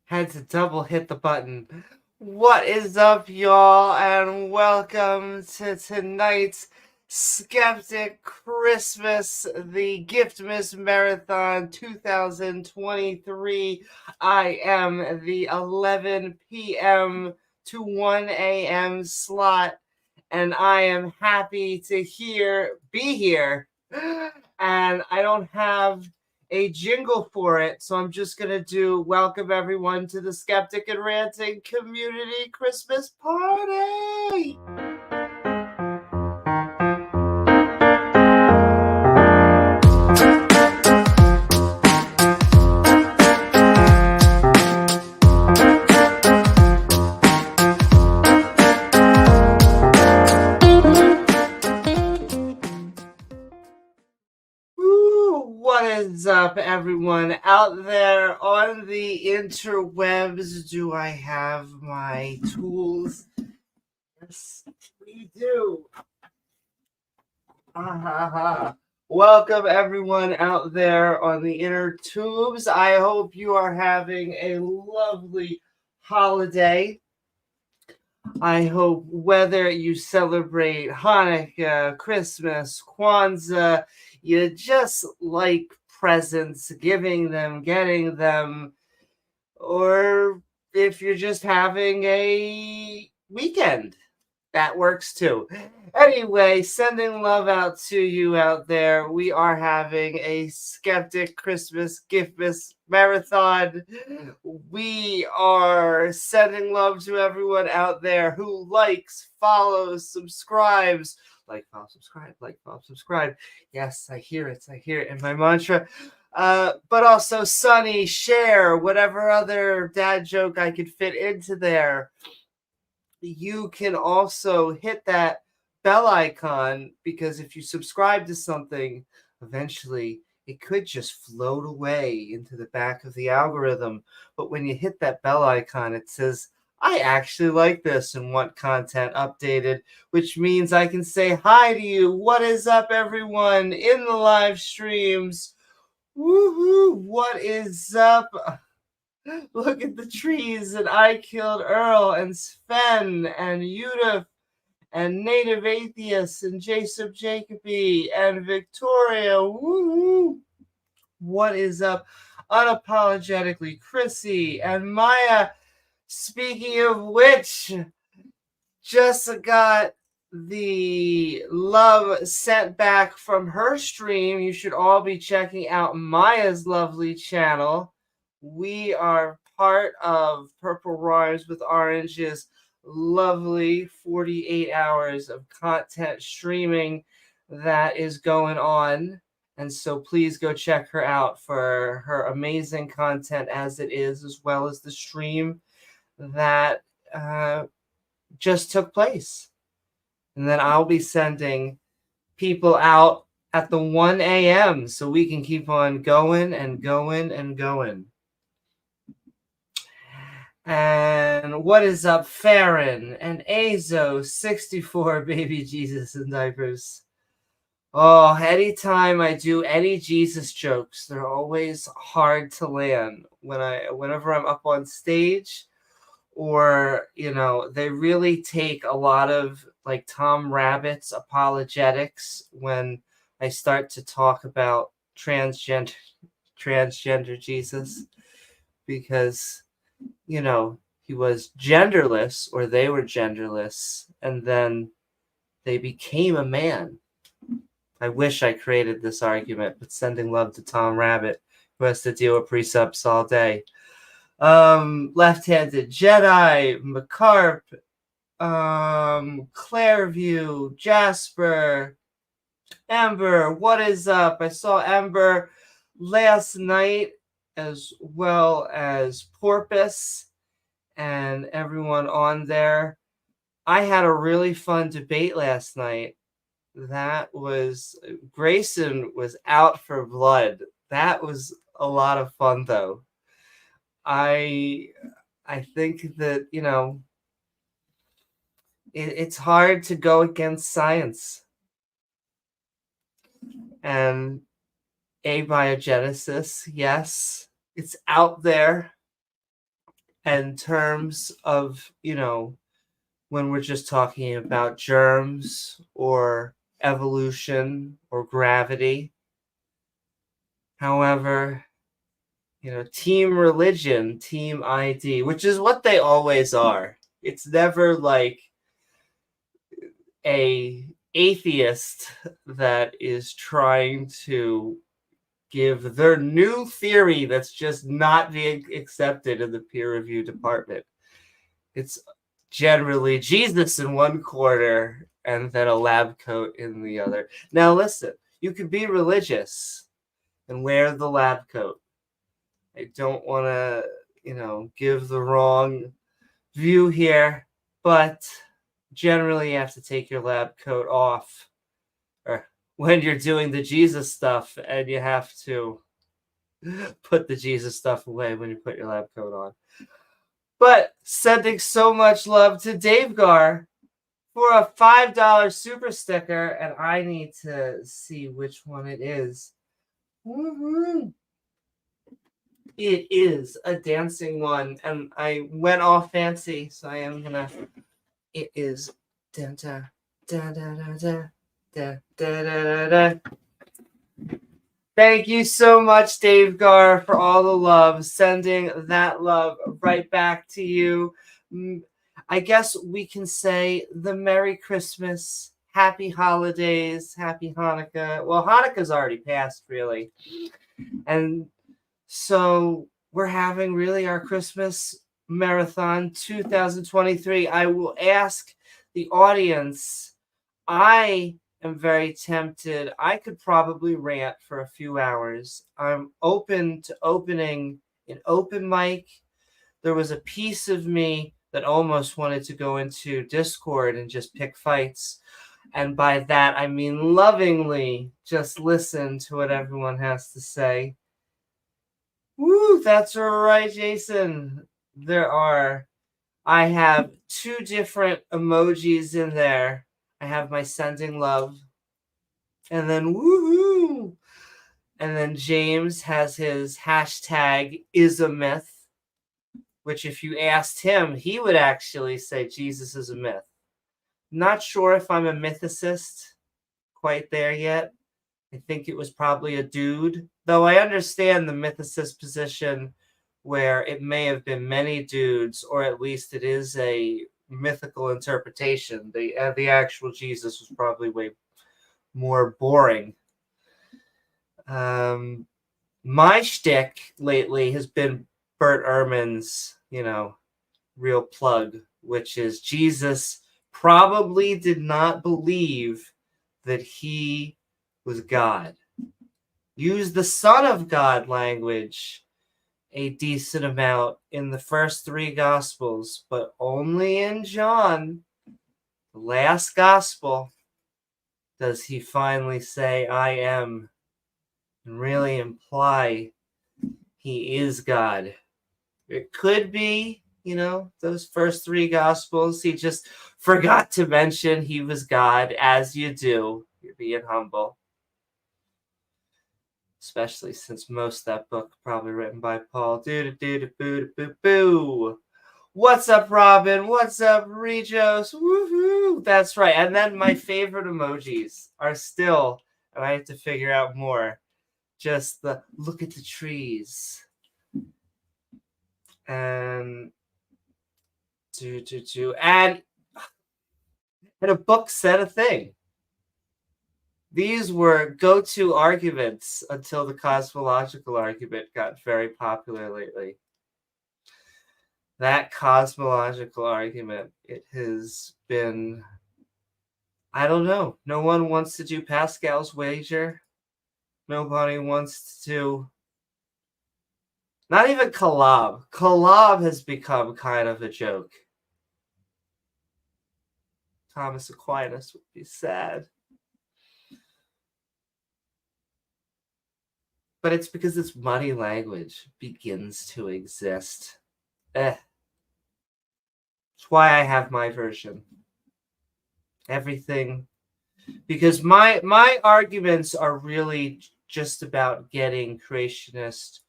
Had to double hit the button. What is up, y'all, and welcome to tonight's Skeptic Christmas, the Giftmas Marathon 2023. I am the 11 p.m. to 1 a.m. slot, and I am happy to be here. And I don't have a jingle for it, so I'm just gonna do welcome everyone to the Skeptic and Ranting Community Christmas Party. What is up, everyone out there on the interwebs? Do I have my tools? Yes, we do. Welcome, everyone out there on the inner tubes. I hope you are having a lovely holiday. I hope whether you celebrate Hanukkah, Christmas, Kwanzaa, you just like presents, giving them, getting them, or if you're just having a weekend, that works too. Anyway, sending love out to you out there. We are having a Skeptic Christmas Giftmas marathon. We are sending love to everyone out there who likes, follows, subscribes. Like, follow, subscribe, like, follow, subscribe. Yes, I hear it. I hear it in my mantra. But also Sunny, share, whatever other dad joke I could fit into there. You can also hit that bell icon, because if you subscribe to something, eventually it could just float away into the back of the algorithm. But when you hit that bell icon, it says, I actually like this and want content updated, which means I can say hi to you. What is up, everyone, in the live streams? Woohoo! What is up? Look at the trees, and I killed Earl and Sven and Yudif and Native Atheist and Jason Jacoby and Victoria. Woo! What is up? Unapologetically, Chrissy and Maya. Speaking of which, just got the love sent back from her stream. You should all be checking out Maya's lovely channel. We are part of Purple Rhymes with Orange's lovely 48 hours of content streaming that is going on. And so please go check her out for her amazing content as it is, as well as the stream that just took place. And then I'll be sending people out at the 1 a.m. so we can keep on going and going and going. And what is up, Farron and Azo64, baby Jesus in diapers. Oh, anytime I do any Jesus jokes, they're always hard to land whenever I'm up on stage. Or, they really take a lot of like Tom Rabbit's apologetics when I start to talk about transgender Jesus, because, he was genderless, or they were genderless, and then they became a man. I wish I created this argument, but sending love to Tom Rabbit, who has to deal with precepts all day. Left-handed Jedi, McCarp, Clairview, Jasper, Ember. What is up? I saw Ember last night, as well as Porpoise and everyone on there. I had a really fun debate last night. Grayson was out for blood. That was a lot of fun, though. I think that, it's hard to go against science. And abiogenesis, yes, it's out there. in terms of, when we're just talking about germs or evolution or gravity. However, team religion, team ID, which is what they always are. It's never like a atheist that is trying to give their new theory that's just not being accepted in the peer review department. It's generally Jesus in one corner and then a lab coat in the other. Now listen, you could be religious and wear the lab coat. I don't want to, give the wrong view here, but generally you have to take your lab coat off or when you're doing the Jesus stuff, and you have to put the Jesus stuff away when you put your lab coat on. But sending so much love to Dave Gar for a $5 super sticker, and I need to see which one it is. Woo-hoo. It is a dancing one, and I went all fancy, so I am gonna. It is da da da da da da da da da. Thank you so much, Dave Gar, for all the love. Sending that love right back to you. I guess we can say the Merry Christmas, Happy Holidays, Happy Hanukkah. Well, Hanukkah's already passed, really. And so we're having really our Christmas marathon 2023. I will ask the audience. I am very tempted. I could probably rant for a few hours. I'm open to opening an open mic. There was a piece of me that almost wanted to go into Discord and just pick fights. And by that, I mean lovingly just listen to what everyone has to say. Woo, that's right, Jason. I have 2 different emojis in there. I have my sending love. And then woohoo. And then James has his hashtag is a myth, which if you asked him, he would actually say Jesus is a myth. Not sure if I'm a mythicist quite there yet. I think it was probably a dude, though I understand the mythicist position where it may have been many dudes, or at least it is a mythical interpretation. The actual Jesus was probably way more boring. My shtick lately has been Bert Ehrman's, real plug, which is Jesus probably did not believe that he was God. Use the Son of God language a decent amount in the first 3 Gospels, but only in John, the last Gospel, does he finally say, I am, and really imply he is God. It could be, those first 3 Gospels, he just forgot to mention he was God, as you do. You're being humble. Especially since most of that book probably written by Paul. Boo. What's up, Robin? What's up, Regos? Woohoo! That's right. And then my favorite emojis are still, and I have to figure out more, just the look at the trees. And and a book said a thing. These were go-to arguments until the cosmological argument got very popular lately. That cosmological argument, it has been, I don't know. No one wants to do Pascal's wager. Nobody wants to. Not even Collab. Collab has become kind of a joke. Thomas Aquinas would be sad. But it's because this muddy language begins to exist. That's why I have my version. Everything. Because my arguments are really just about getting creationists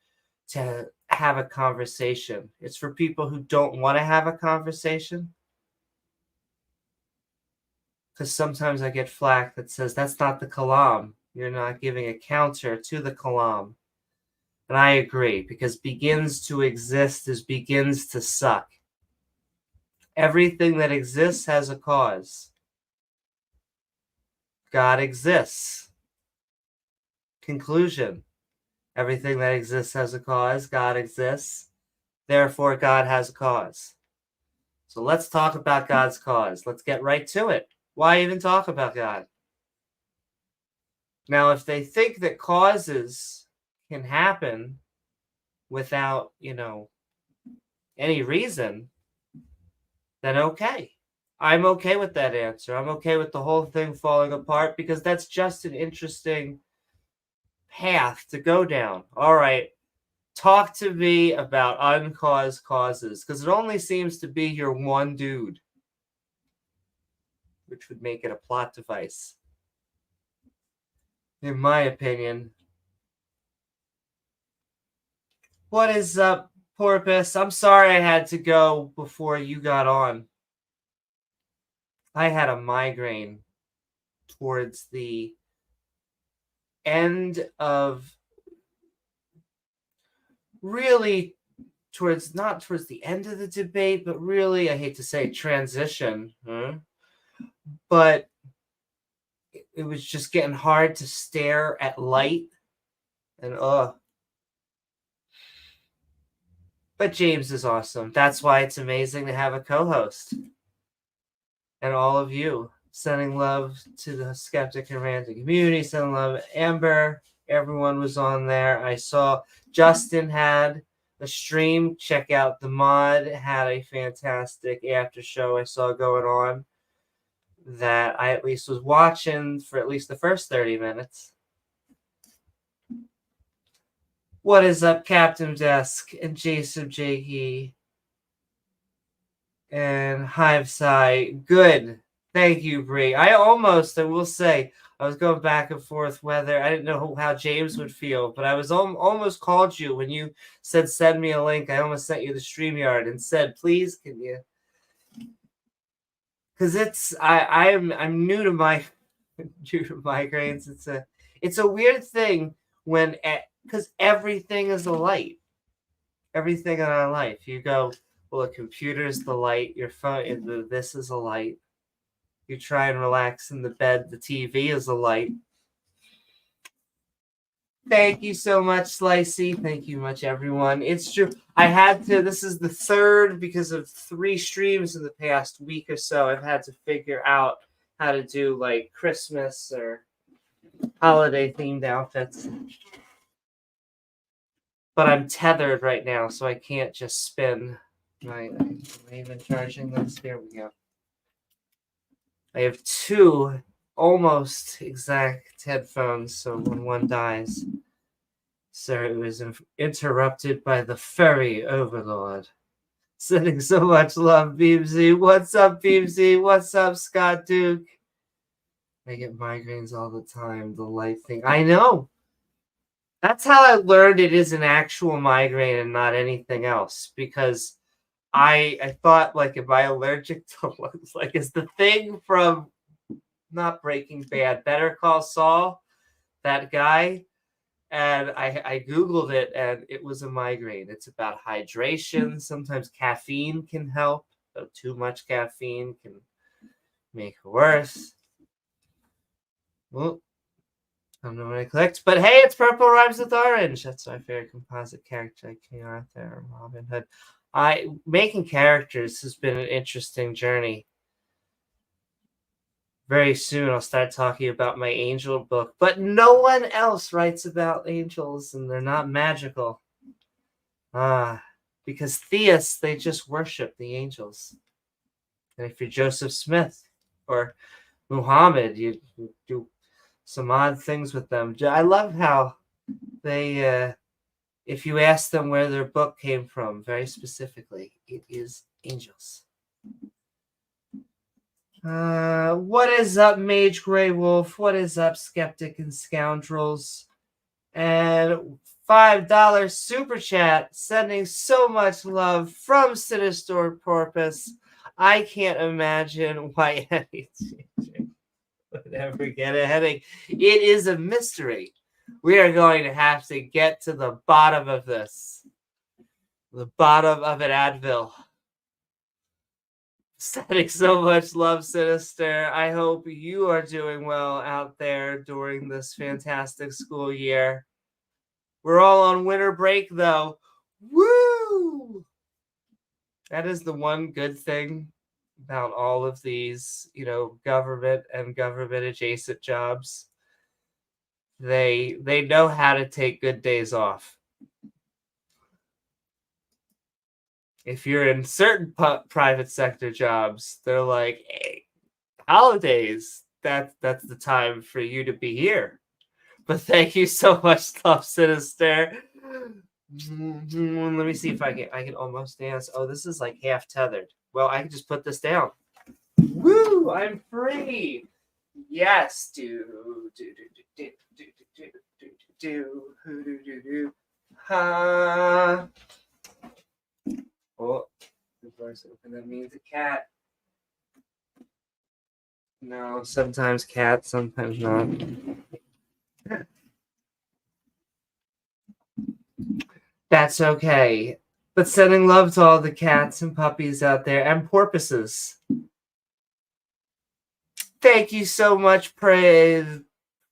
to have a conversation. It's for people who don't want to have a conversation. Because sometimes I get flack that says that's not the kalam. You're not giving a counter to the kalam. And I agree, because begins to exist is begins to suck. Everything that exists has a cause. God exists. Conclusion. Everything that exists has a cause. God exists. Therefore, God has a cause. So let's talk about God's cause. Let's get right to it. Why even talk about God? Now, if they think that causes can happen without, any reason, then okay. I'm okay with that answer. I'm okay with the whole thing falling apart, because that's just an interesting path to go down. All right. Talk to me about uncaused causes, because it only seems to be your one dude, which would make it a plot device, in my opinion. What is up, Porpoise? I'm sorry I had to go before you got on. I had a migraine towards the end of, really not towards the end of the debate, but really, I hate to say transition, but it was just getting hard to stare at light, and But James is awesome. That's why it's amazing to have a co-host. And all of you, sending love to the Skeptic and Ranting community, sending love to Amber. Everyone was on there. I saw Justin had a stream. Check out the mod. Had a fantastic after show I saw going on that I at least was watching for at least the first 30 minutes. What is up, Captain Desk and Jason Jakey and Hive Psy? Good. Thank you, Bree. I will say, I was going back and forth whether I didn't know how James would feel, but I was almost called you when you said send me a link. I almost sent you the StreamYard and said, please, can you? Because I'm new to migraines. It's a weird thing because everything is a light. Everything in our life. You go, well, a computer's the light. Your phone, this is a light. You try and relax in the bed. The TV is a light. Thank you so much, Slicey. Thank you much, everyone. It's true. This is the third, because of 3 streams in the past week or so. I've had to figure out how to do like Christmas or holiday themed outfits. But I'm tethered right now, so I can't just spin. Am I even charging this? Here we go. I have 2 almost exact headphones, so when one dies. Sir, it was interrupted by the furry overlord. Sending so much love, Beamsy. What's up, Beamsy? What's up, Scott Duke? I get migraines all the time. The light thing. I know. That's how I learned it is an actual migraine and not anything else. Because I thought, like, am I allergic to looks? Like, is the thing from not Breaking Bad, Better Call Saul, that guy? And I Googled it, and it was a migraine. It's about hydration. Sometimes caffeine can help, but too much caffeine can make it worse. Well, I don't know what I clicked, but hey, it's purple rhymes with orange. That's my favorite composite character. King Arthur, Robin Hood. Making characters has been an interesting journey. Very soon I'll start talking about my angel book, but no one else writes about angels, and they're not magical. Because theists, they just worship the angels. And if you're Joseph Smith or Muhammad, you do some odd things with them. I love how they, if you ask them where their book came from, very specifically, it is angels. What is up, Mage Grey Wolf? What is up, Skeptic and Scoundrels? And $5 super chat, sending so much love from Sinister Porpoise. I can't imagine why anything would ever get a headache. It is a mystery. We are going to have to get to the bottom of this. The bottom of an Advil. Sending so much love, Sinister. I hope you are doing well out there during this fantastic school year. We're all on winter break, though. Woo! That is the one good thing about all of these, government and government adjacent jobs. They know how to take good days off. If you're in certain private sector jobs, they're like, hey, holidays, that's the time for you to be here. But thank you so much, Love Sinister. Let me see if I can almost dance. Oh, this is like half tethered. Well, I can just put this down. Woo! I'm free. Yes, ha. Oh, the door's open. That means a cat. No, sometimes cat, sometimes not. That's okay. But sending love to all the cats and puppies out there and porpoises. Thank you so much, praise.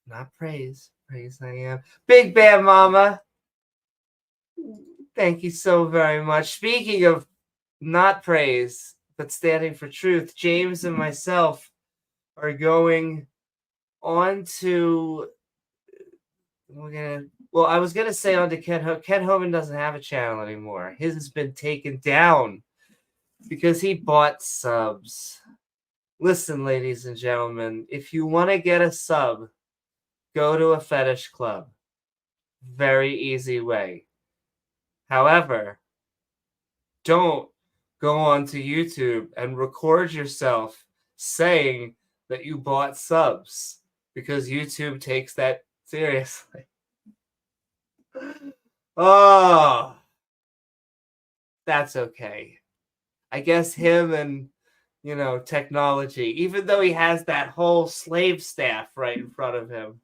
Not praise. Praise I am. Big Bad Mama. Thank you so very much. Speaking of not praise, but standing for truth, James and myself are going on to... I was going to say on to Ken Hovind. Ken Hovind doesn't have a channel anymore. His has been taken down because he bought subs. Listen, ladies and gentlemen, if you want to get a sub, go to a fetish club. Very easy way. However, don't go onto YouTube and record yourself saying that you bought subs, because YouTube takes that seriously. Oh, that's okay. I guess him and, technology, even though he has that whole slave staff right in front of him,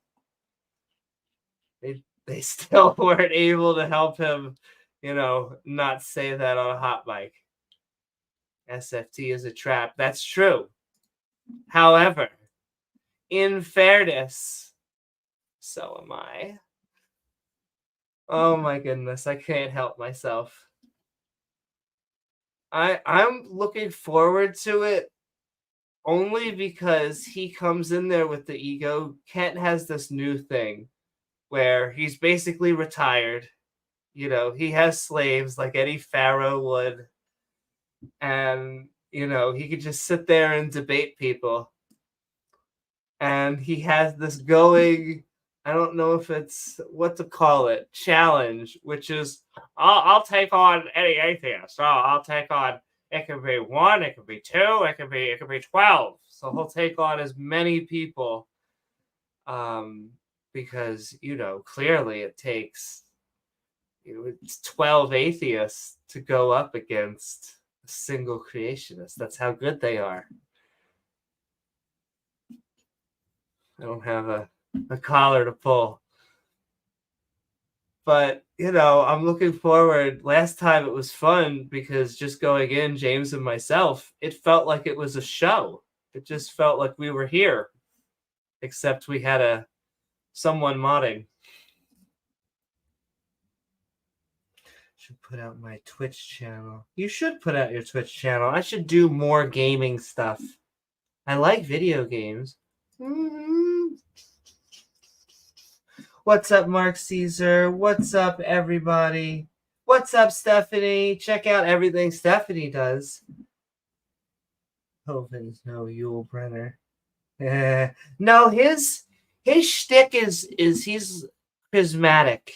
they still weren't able to help him, not say that on a hot mic. SFT is a trap. That's true. However, in fairness, so am I. Oh my goodness, I can't help myself. I'm looking forward to it only because he comes in there with the ego. Kent has this new thing where he's basically retired. He has slaves like any pharaoh would. And, he could just sit there and debate people. And he has this going, I don't know if it's what to call it, challenge, which is, I'll take on any atheist. So I'll take on, it could be 1, it could be 2, it could be 12. So he'll take on as many people, because clearly it takes it's 12 atheists to go up against a single creationist. That's how good they are. I don't have a collar to pull. But, I'm looking forward. Last time it was fun because just going in, James and myself, it felt like it was a show. It just felt like we were here, except we had someone modding. Should put out my Twitch channel. You should put out your Twitch channel. I should do more gaming stuff. I like video games. Mm-hmm. What's up, Mark Caesar? What's up, everybody? What's up, Stephanie? Check out everything Stephanie does. Hovind's no Yul Brenner. No, his shtick is he's charismatic.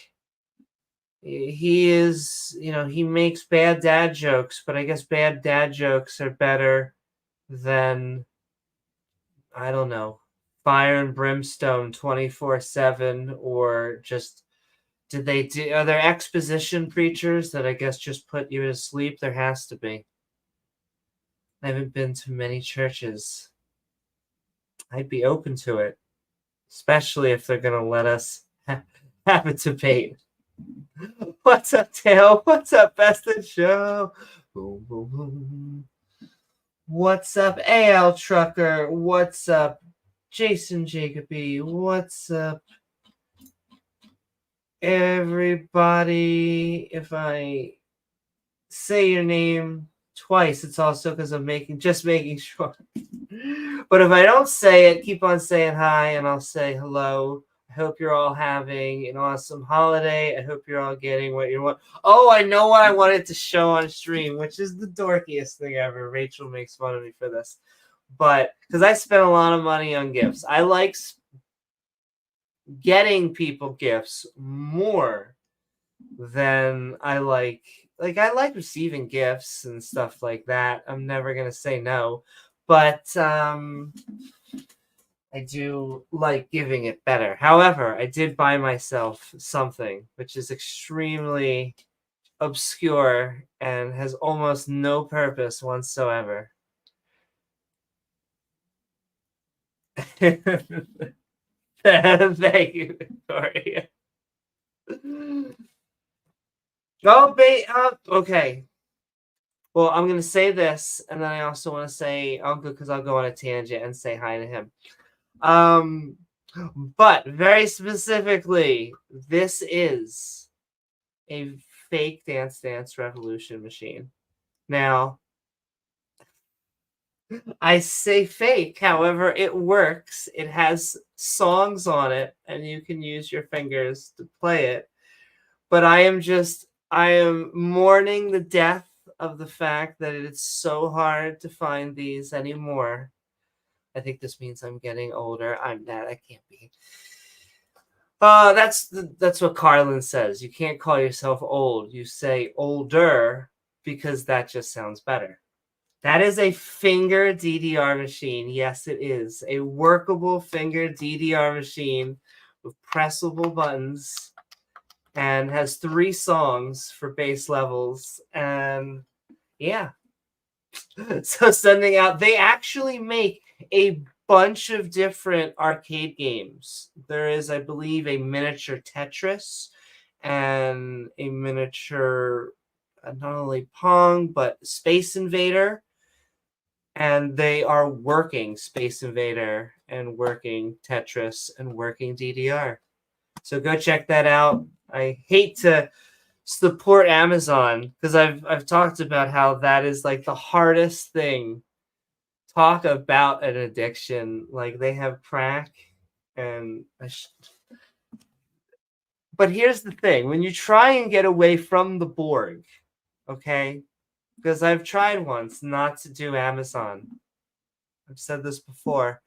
He is, he makes bad dad jokes, but I guess bad dad jokes are better than, I don't know, fire and brimstone 24/7, or just Are there exposition preachers that I guess just put you to sleep? There has to be. I haven't been to many churches. I'd be open to it, especially if they're going to let us have a debate. What's up, Tail? What's up, Best in Show? Boom, boom, boom. What's up, AL Trucker? What's up, Jason Jacoby? What's up, everybody? If I say your name twice, it's also because I'm making sure. But if I don't say it, keep on saying hi, and I'll say hello. I hope you're all having an awesome holiday. I hope you're all getting what you want. Oh, I know what I wanted to show on stream, which is the dorkiest thing ever. Rachel makes fun of me for this. But because I spent a lot of money on gifts, I like getting people gifts more than I like receiving gifts and stuff like that. I'm never going to say no. But I do like giving it better. However, I did buy myself something which is extremely obscure and has almost no purpose whatsoever. Thank you, Victoria. Okay. Well, I'm going to say this, and then I also want to say, I'll go on a tangent and say hi to him. But very specifically, this is a fake Dance Dance Revolution machine. Now, I say fake, however, it works. It has songs on it, and you can use your fingers to play it. But I am mourning the death of the fact that it's so hard to find these anymore. I think this means I'm getting older. I can't be. That's what Carlin says. You can't call yourself old. You say older because that just sounds better. That is a finger DDR machine. Yes, it is a workable finger DDR machine with pressable buttons and has 3 songs for bass levels. And yeah. So sending out, they actually make a bunch of different arcade games. There is, I believe, a miniature Tetris and a miniature, not only Pong, but Space Invader. And they are working Space Invader and working Tetris and working DDR. So go check that out. I hate to support Amazon because I've talked about how that is like the hardest thing. Talk about an addiction. Like they have crack and but here's the thing, when you try and get away from the Borg, okay, because I've tried once not to do Amazon. I've said this before,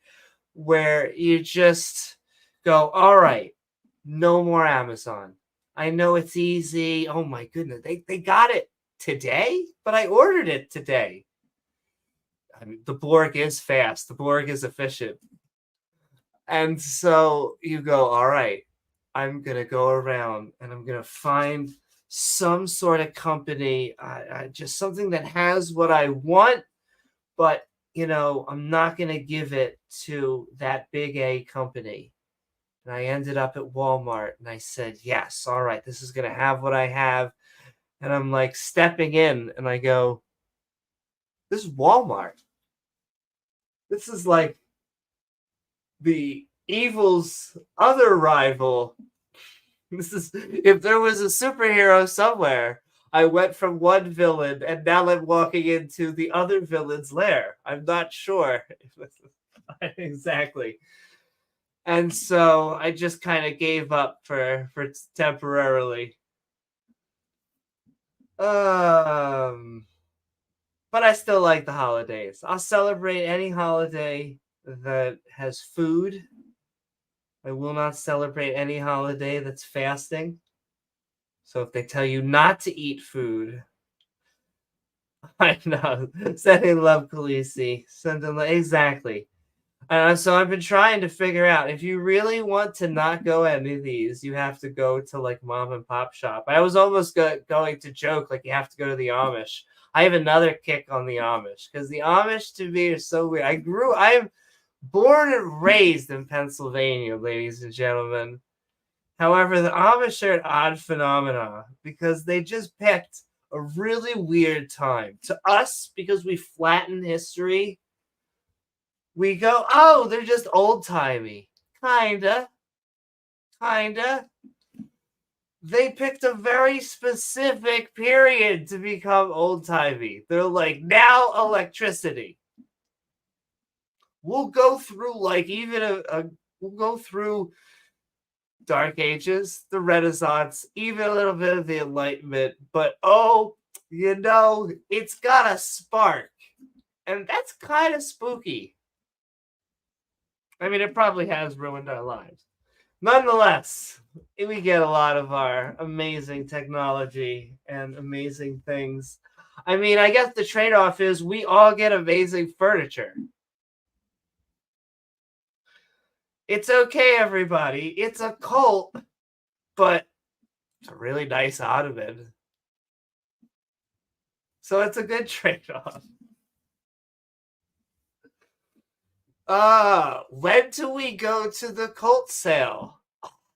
where you just go, all right, no more Amazon. I know it's easy. Oh my goodness, they got it today, but I ordered it today. I mean, the Borg is fast. The Borg is efficient. And so you go, all right, I'm going to go around and I'm going to find some sort of company, just something that has what I want, but, I'm not going to give it to that big A company. And I ended up at Walmart and I said, yes, all right, this is going to have what I have. And I'm like stepping in and I go, this is Walmart. This is like the evil's other rival. This is, if there was a superhero somewhere, I went from one villain and now I'm walking into the other villain's lair. I'm not sure. Exactly. And so I just kind of gave up for temporarily. But I still like the holidays. I'll celebrate any holiday that has food. I will not celebrate any holiday that's fasting. So if they tell you not to eat food, I know. Sending love, Khaleesi. Sending love. Exactly. So I've been trying to figure out if you really want to not go any of these, you have to go to like mom and pop shop. I was almost going to joke like you have to go to the Amish. I have another kick on the Amish because the Amish to me are so weird. I'm born and raised in Pennsylvania, ladies and gentlemen. However, the Amish are an odd phenomena because they just picked a really weird time. To us, because we flatten history, we go, oh, they're just old timey. Kinda. Kinda. They picked a very specific period to become old timey. They're like, now electricity. We'll go through like even we'll go through Dark Ages, the Renaissance, even a little bit of the Enlightenment, but it's got a spark. And that's kind of spooky. I mean, it probably has ruined our lives. Nonetheless, we get a lot of our amazing technology and amazing things. I mean, I guess the trade off is we all get amazing furniture. It's okay, everybody. It's a cult, but it's a really nice ottoman. So it's a good trade off. When do we go to the cult sale?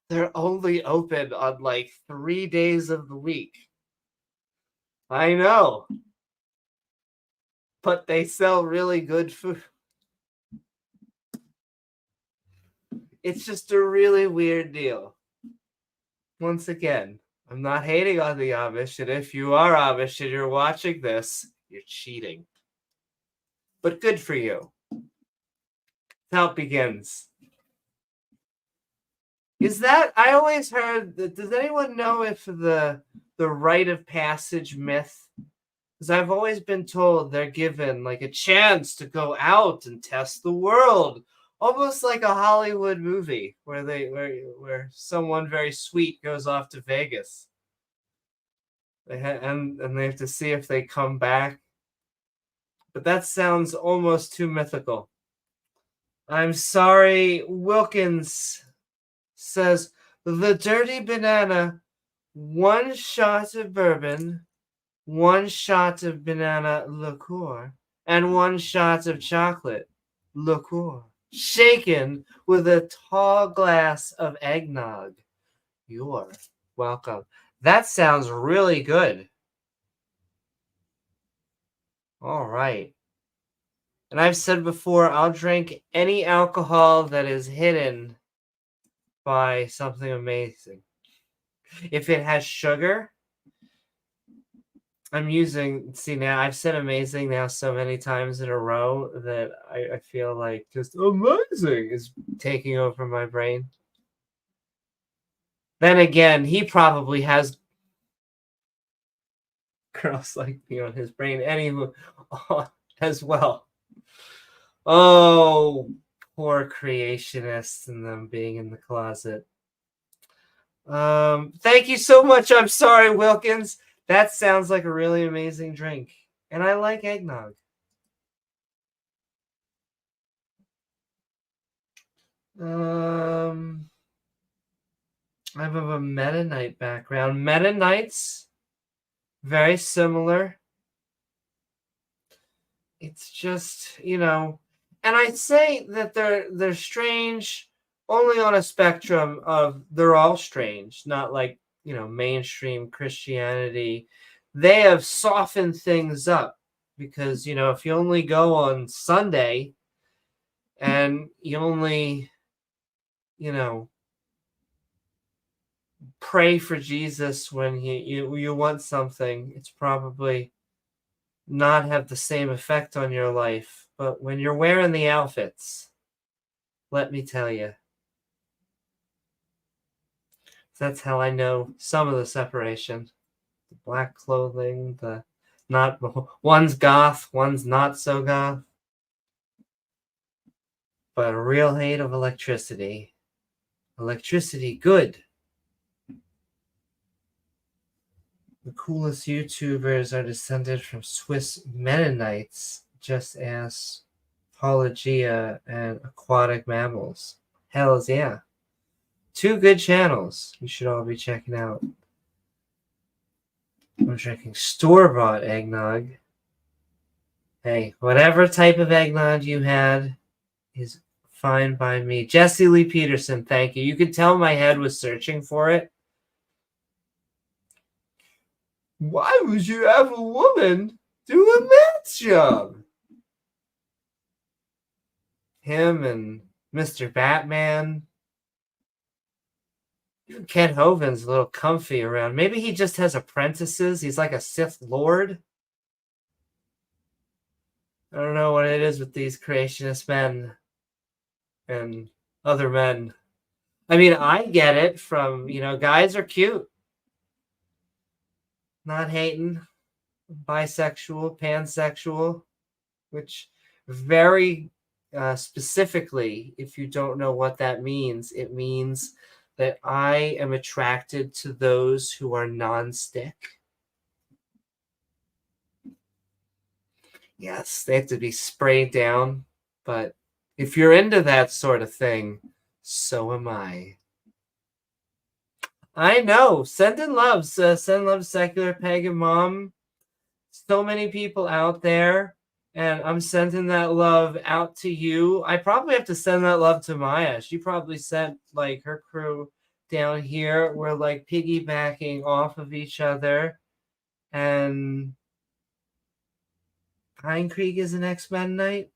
They're only open on like 3 days of the week. I know. But they sell really good food. It's just a really weird deal. Once again, I'm not hating on the Amish, and if you are Amish and you're watching this, you're cheating. But good for you. That's how it begins. Is that, I always heard that, does anyone know if the rite of passage myth, because I've always been told they're given like a chance to go out and test the world, almost like a Hollywood movie where someone very sweet goes off to Vegas. And they have to see if they come back. But that sounds almost too mythical. I'm sorry, Wilkins says the dirty banana, 1 shot of bourbon, 1 shot of banana liqueur, and 1 shot of chocolate liqueur, shaken with a tall glass of eggnog. You're welcome. That sounds really good. All right. And I've said before, I'll drink any alcohol that is hidden by something amazing. If it has sugar, see now, I've said amazing now so many times in a row that I feel like just amazing is taking over my brain. Then again, he probably has girls like me on his brain anyway as well. Oh, poor creationists and them being in the closet. Thank you so much. I'm sorry, Wilkins. That sounds like a really amazing drink. And I like eggnog. I'm of a Mennonite background. Mennonites, very similar. It's just, and I'd say that they're strange only on a spectrum of they're all strange, not like, mainstream Christianity. They have softened things up because, if you only go on Sunday and you only, pray for Jesus when you want something, it's probably not have the same effect on your life. But when you're wearing the outfits, let me tell you, that's how I know some of the separation. The black clothing, the not one's goth, one's not so goth. But a real hate of electricity. Electricity, good. The coolest YouTubers are descended from Swiss Mennonites, just as Apologia and Aquatic Mammals. Hells yeah. 2 good channels you should all be checking out. I'm drinking store-bought eggnog. Hey, whatever type of eggnog you had is fine by me. Jesse Lee Peterson, thank you. You could tell my head was searching for it. Why would you have a woman do a man's job? Him and Mr. Batman. Even Ken Hovind's a little comfy around. Maybe he just has apprentices. He's like a Sith Lord. I don't know what it is with these creationist men and other men. I mean, I get it from, guys are cute. Not hating. Bisexual, pansexual, which very specifically, if you don't know what that means, it means that I am attracted to those who are non-stick. Yes, they have to be sprayed down, but if you're into that sort of thing, so am I. I know. Send love, secular pagan mom. So many people out there, and I'm sending that love out to you. I probably have to send that love to Maya. She probably sent like her crew down here. We're like piggybacking off of each other, and Pine Creek is an X-Men night.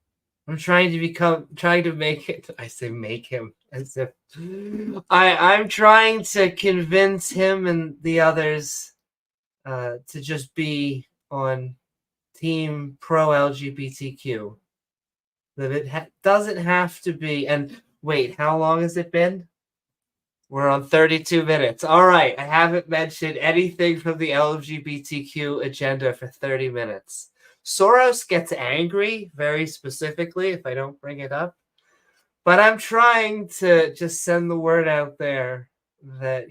I'm trying to make it. I say make him as if I'm trying to convince him and the others to just be on team pro LGBTQ. That it doesn't have to be. And wait, how long has it been? We're on 32 minutes. All right, I haven't mentioned anything from the LGBTQ agenda for 30 minutes. Soros gets angry very specifically if I don't bring it up. But I'm trying to just send the word out there that,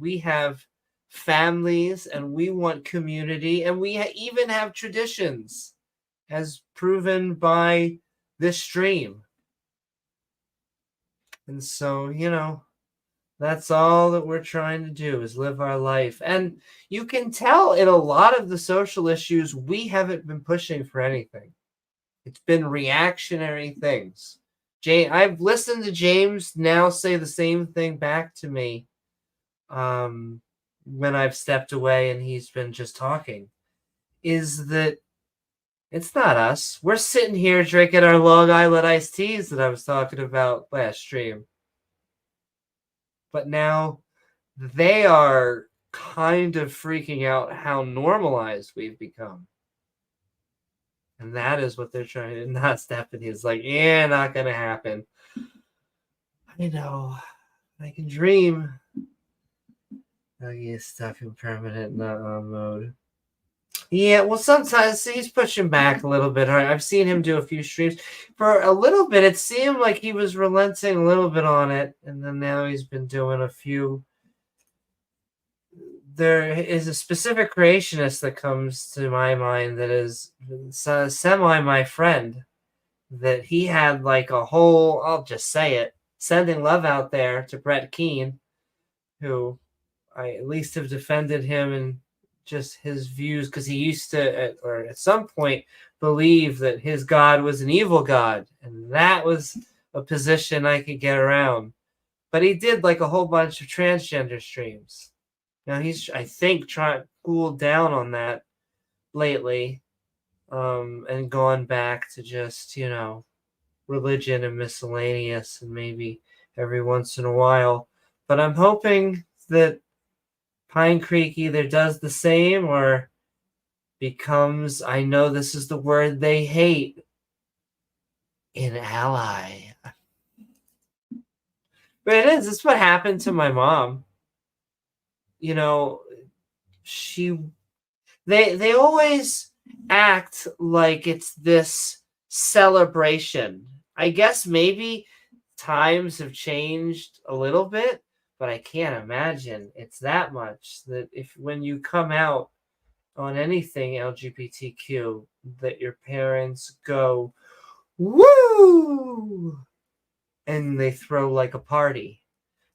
we have families and we want community and we even have traditions as proven by this stream. And so, that's all that we're trying to do is live our life. And you can tell in a lot of the social issues, we haven't been pushing for anything. It's been reactionary things. I've listened to James now say the same thing back to me when I've stepped away and he's been just talking, is that it's not us. We're sitting here drinking our Long Island iced teas that I was talking about last stream. But now they are kind of freaking out how normalized we've become. And that is what they're trying to, not Stephanie is like, yeah, not going to happen. I know. I can dream. He's stuck in permanent not on mode. Yeah, well, sometimes he's pushing back a little bit. I've seen him do a few streams. For a little bit, it seemed like he was relenting a little bit on it. And then now he's been doing a few. There is a specific creationist that comes to my mind that is semi my friend. That he had like a whole, I'll just say it, sending love out there to Brett Keane, who I at least have defended him and just his views, because he used to, at some point, believe that his God was an evil God, and that was a position I could get around. But he did like a whole bunch of transgender streams. Now he's, I think, trying to cool down on that lately, and gone back to just, religion and miscellaneous, and maybe every once in a while. But I'm hoping that Pine Creek either does the same or becomes, I know this is the word they hate, an ally. But it is. It's what happened to my mom. They always act like it's this celebration. I guess maybe times have changed a little bit, but I can't imagine it's that much that when you come out on anything LGBTQ, that your parents go, Woo! And they throw like a party.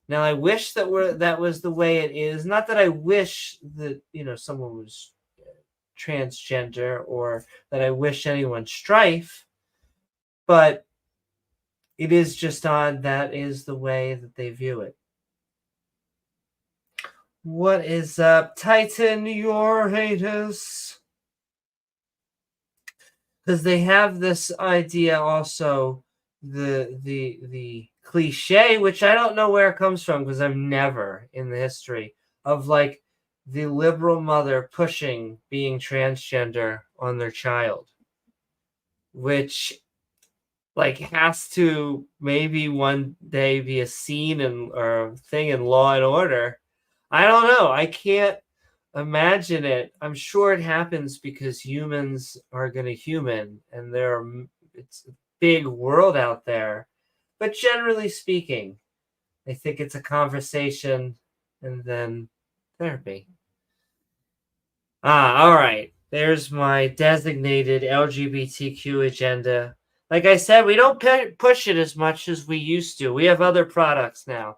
Now I wish that was the way it is. Not that I wish that someone was transgender or that I wish anyone strife, but it is just odd that is the way that they view it. What is up, Titan? Your haters? Because they have this idea also, the cliche, which I don't know where it comes from because I've never in the history of like the liberal mother pushing being transgender on their child, which like has to maybe one day be a scene or a thing in Law and Order. I don't know. I can't imagine it. I'm sure it happens because humans are going to human, and it's a big world out there. But generally speaking, I think it's a conversation and then therapy. All right. There's my designated LGBTQ agenda. Like I said, we don't push it as much as we used to. We have other products now.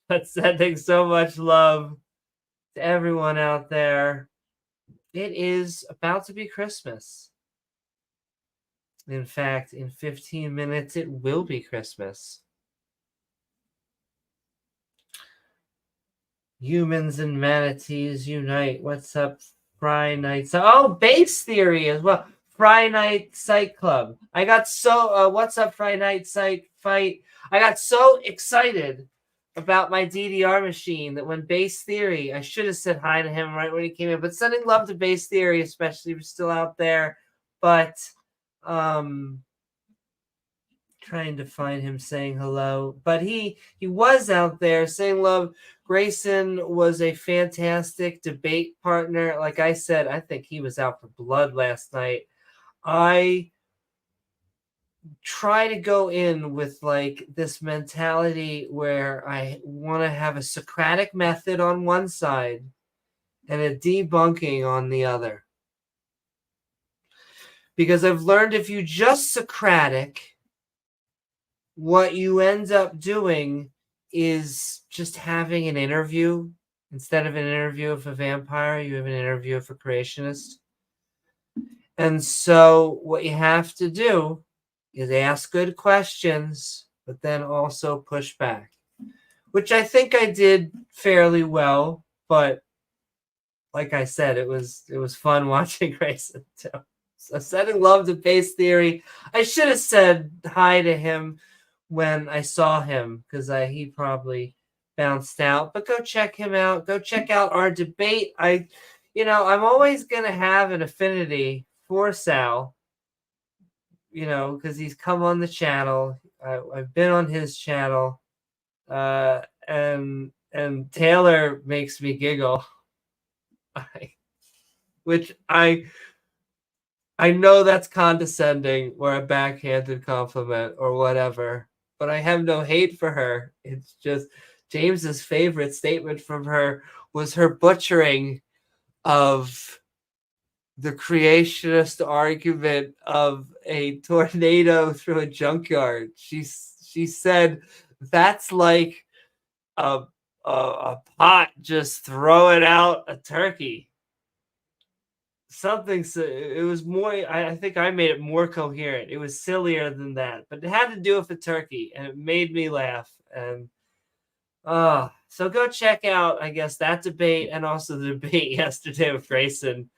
But sending so much love to everyone out there. It is about to be Christmas. In fact, in 15 minutes, it will be Christmas. Humans and manatees unite. What's up, Friday Night? Oh, base theory as well. Friday Night Sight Club. I got so. What's up, Friday Night Sight Fight? I got so excited about my DDR machine that when Base Theory, I should have said hi to him right when he came in. But sending love to Base Theory, especially if he's still out there. But trying to find him saying hello. But he was out there saying love. Grayson was a fantastic debate partner. Like I said, I think he was out for blood last night. I try to go in with like this mentality where I want to have a Socratic method on one side and a debunking on the other. Because I've learned if you just Socratic, what you end up doing is just having an interview. Instead of an interview of a vampire, you have an interview of a creationist. And so what you have to do is ask good questions, but then also push back, which I think I did fairly well. But like I said, it was fun watching Grayson too. So sending love to Base Theory. I should have said hi to him when I saw him because he probably bounced out. But go check him out. Go check out our debate. I'm always gonna have an affinity for Sal. Because he's come on the channel. I've been on his channel, and Taylor makes me giggle, which I know that's condescending or a backhanded compliment or whatever, but I have no hate for her. It's just James's favorite statement from her was her butchering of the creationist argument of a tornado through a junkyard. She said that's like a pot just throwing out a turkey. Something. It was more. I think I made it more coherent. It was sillier than that, but it had to do with the turkey, and it made me laugh. And so go check out, I guess, that debate and also the debate yesterday with Grayson,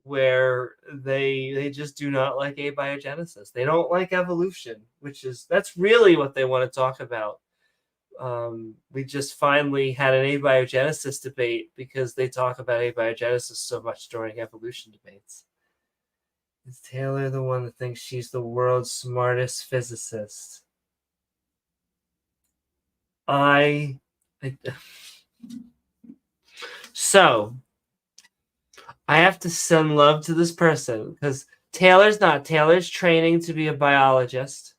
where they just do not like abiogenesis. They don't like evolution, that's really what they want to talk about. We just finally had an abiogenesis debate because they talk about abiogenesis so much during evolution debates. Is Taylor the one that thinks she's the world's smartest physicist? So I have to send love to this person because Taylor's training to be a biologist.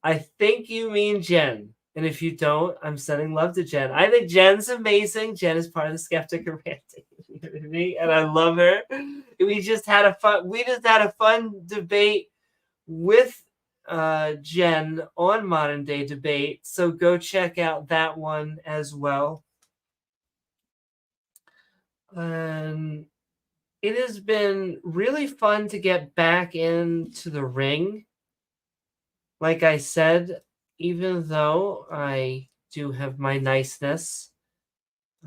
I think you mean Jen. And if you don't, I'm sending love to Jen. I think Jen's amazing. Jen is part of the Skeptic community, and I love her. we just had a fun debate with Jen on Modern Day Debate. So go check out that one as well. And it has been really fun to get back into the ring. Like I said, even though I do have my niceness,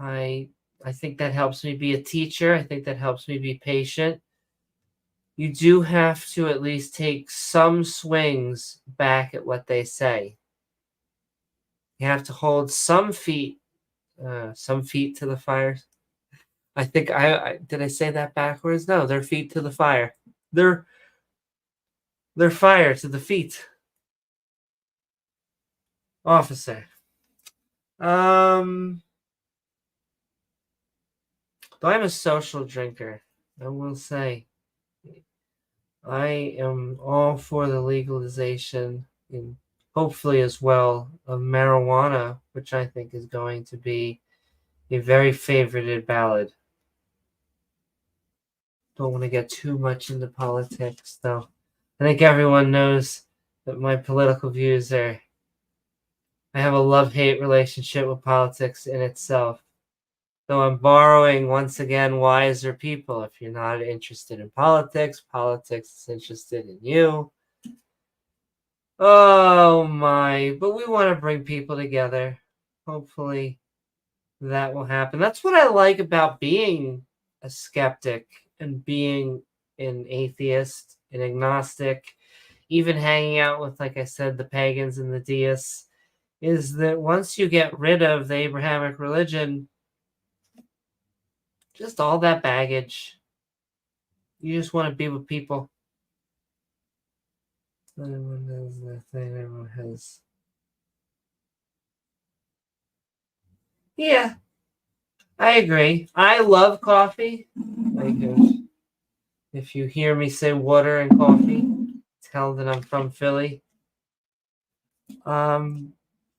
I think that helps me be a teacher. I think that helps me be patient. You do have to at least take some swings back at what they say. You have to hold some feet to the fire. I think I did I say that backwards? No, their feet to the fire. Their fire to the feet. Officer. Though I'm a social drinker, I will say I am all for the legalization and hopefully as well of marijuana, which I think is going to be a very favorited ballot. Don't want to get too much into politics, though. I think everyone knows that my political views are. I have a love-hate relationship with politics in itself. Though I'm borrowing, once again, wiser people. If you're not interested in politics, politics is interested in you. Oh my. But we want to bring people together. Hopefully that will happen. That's what I like about being a skeptic and being an atheist, an agnostic, even hanging out with, like I said, the pagans and the deists, is that once you get rid of the Abrahamic religion, just all that baggage, you just want to be with people. Everyone has the thing, everyone has. Yeah, I agree. I love coffee. Like if you hear me say water and coffee, tell that I'm from Philly.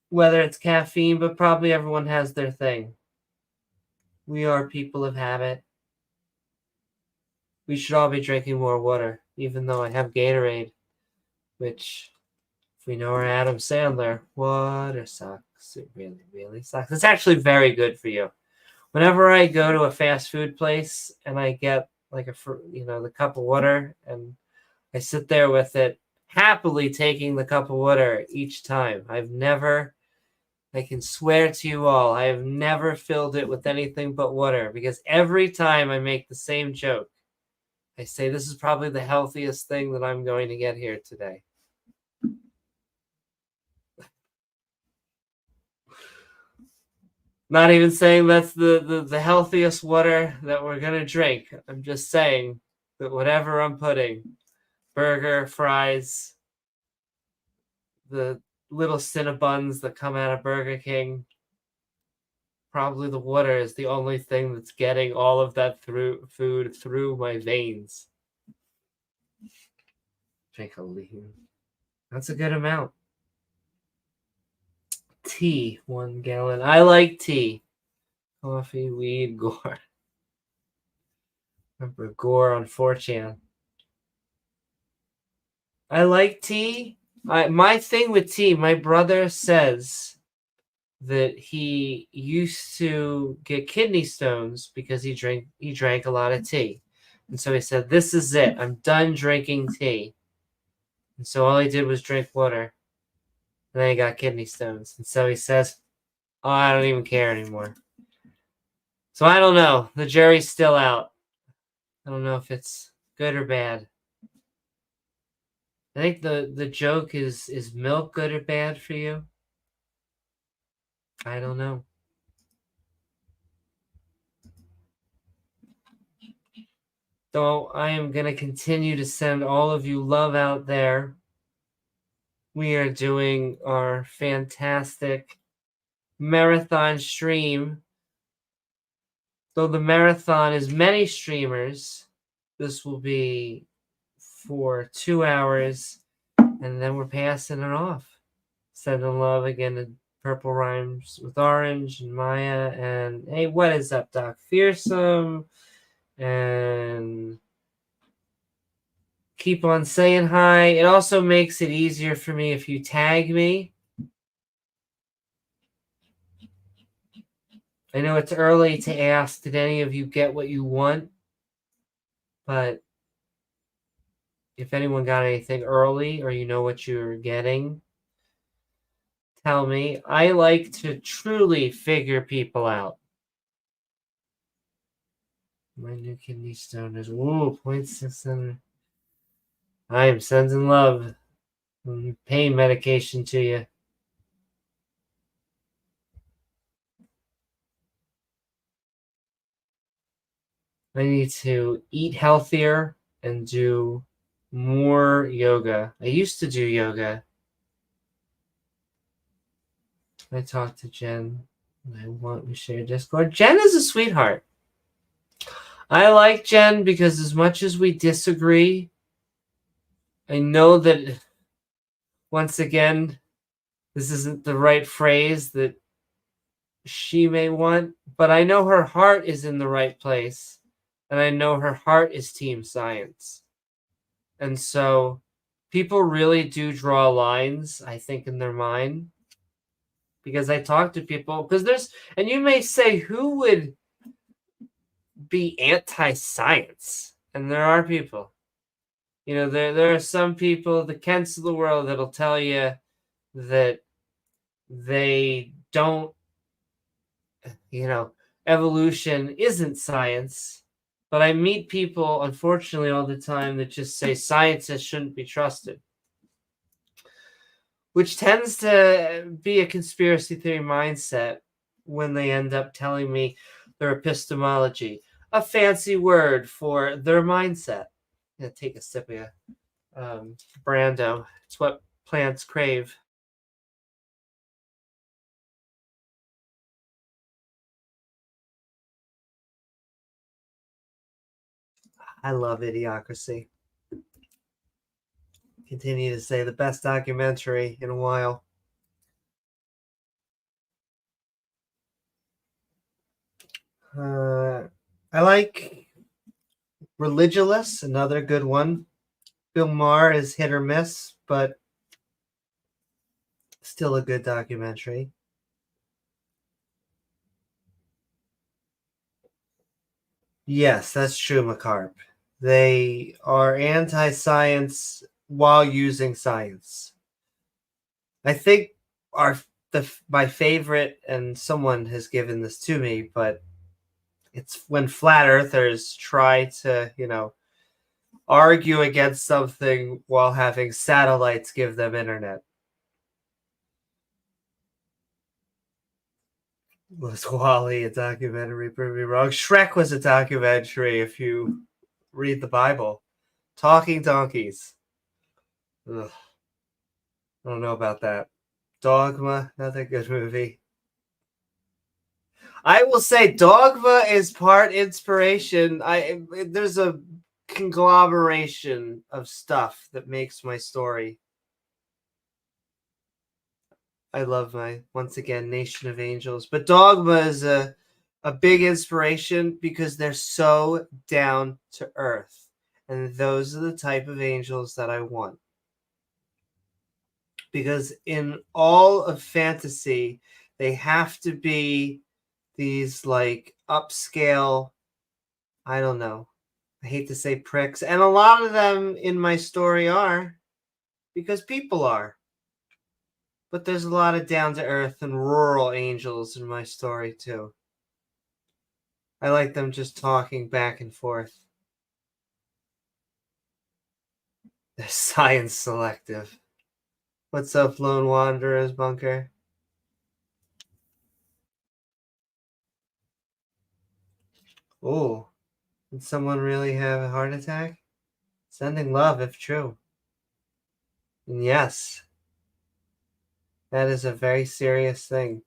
Whether it's caffeine, but probably everyone has their thing. We are people of habit. We should all be drinking more water, even though I have Gatorade, which, if we know our Adam Sandler, water sucks. It really, really sucks. It's actually very good for you. Whenever I go to a fast food place and I get like the cup of water and I sit there with it, happily taking the cup of water each time. I can swear to you all, I have never filled it with anything but water because every time I make the same joke, I say this is probably the healthiest thing that I'm going to get here today. Not even saying that's the healthiest water that we're going to drink. I'm just saying that whatever I'm putting, burger, fries, the little Cinnabons that come out of Burger King, probably the water is the only thing that's getting all of that food through my veins. Drink a liter. That's a good amount. Tea, 1 gallon. I like tea. Coffee, weed, gore. Remember gore on 4chan. I like tea. My thing with tea, my brother says that he used to get kidney stones because he drank a lot of tea. And so he said, this is it. I'm done drinking tea. And so all he did was drink water. And then he got kidney stones. And so he says, oh, I don't even care anymore. So I don't know. The jury's still out. I don't know if it's good or bad. I think the joke is milk good or bad for you? I don't know. So I am going to continue to send all of you love out there. We are doing our fantastic marathon stream. Though the marathon is many streamers, this will be for 2 hours, and then we're passing it off. Sending love again to Purple Rhymes with Orange and Maya. And hey, what is up, Doc Fearsome? And keep on saying hi. It also makes it easier for me if you tag me. I know it's early to ask, did any of you get what you want? But if anyone got anything early or you know what you're getting, tell me. I like to truly figure people out. My new kidney stone is 0.6. I am sending love and pain medication to you. I need to eat healthier and do more yoga. I used to do yoga. I talked to Jen. We share Discord. Jen is a sweetheart. I like Jen because as much as we disagree, I know that once again, this isn't the right phrase that she may want, but I know her heart is in the right place. And I know her heart is team science. And so people really do draw lines, I think, in their mind. Because I talk to people, and you may say, who would be anti-science? And there are people. There are some people, the Kents of the world, that'll tell you that they don't, evolution isn't science. But I meet people, unfortunately, all the time that just say scientists shouldn't be trusted, which tends to be a conspiracy theory mindset when they end up telling me their epistemology, a fancy word for their mindset. I'm going to take a sip of Brando. It's what plants crave. I love Idiocracy. Continue to say the best documentary in a while. I like Religulous, another good one. Bill Maher is hit or miss, but still a good documentary. Yes, that's true, McCarp. They are anti-science while using science. I think my favorite, and someone has given this to me, but it's when flat earthers try to, argue against something while having satellites give them internet. Was Wally a documentary? Prove me wrong. Shrek was a documentary if you read the Bible. Talking donkeys. Ugh. I don't know about that. Dogma, another good movie. I will say Dogma is part inspiration. There's a conglomeration of stuff that makes my story. I love my, once again, Nation of Angels. But Dogma is a big inspiration because they're so down to earth. And those are the type of angels that I want. Because in all of fantasy, they have to be these like upscale, I don't know, I hate to say pricks. And a lot of them in my story are, because people are. But there's a lot of down to earth and rural angels in my story too. I like them just talking back and forth. They're science selective. What's up, Lone Wanderers Bunker? Oh, did someone really have a heart attack? Sending love if true. And yes, that is a very serious thing.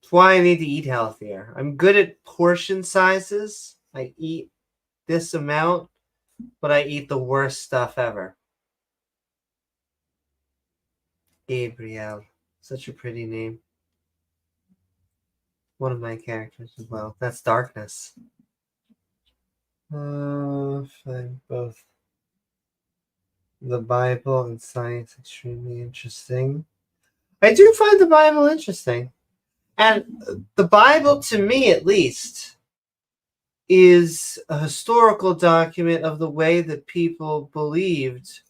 That's why I need to eat healthier. I'm good at portion sizes. I eat this amount, but I eat the worst stuff ever. Gabrielle. Such a pretty name. One of my characters as well. That's Darkness. find both the Bible and science extremely interesting. I do find the Bible interesting. And the Bible, to me at least, is a historical document of the way that people believed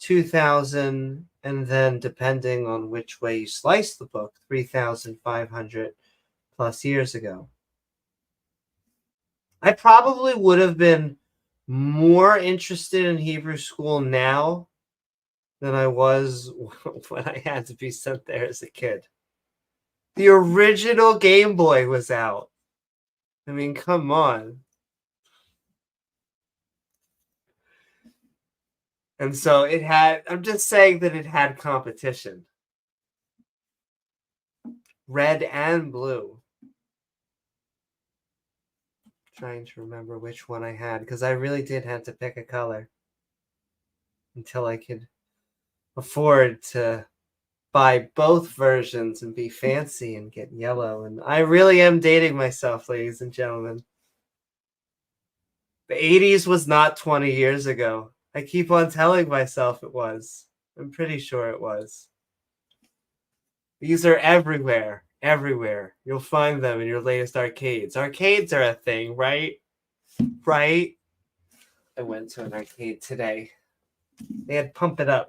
2,000, and then, depending on which way you slice the book, 3,500 plus years ago. I probably would have been more interested in Hebrew school now than I was when I had to be sent there as a kid. The original Game Boy was out. I mean, come on. And so it had, I'm just saying that it had competition. Red and blue. Trying to remember which one I had, because I really did have to pick a color until I could afford to buy both versions and be fancy and get yellow. And I really am dating myself, ladies and gentlemen. The 80s was not 20 years ago. I keep on telling myself it was. I'm pretty sure it was. These are everywhere. Everywhere. You'll find them in your latest arcades. Arcades are a thing, right? Right? I went to an arcade today. They had Pump It Up.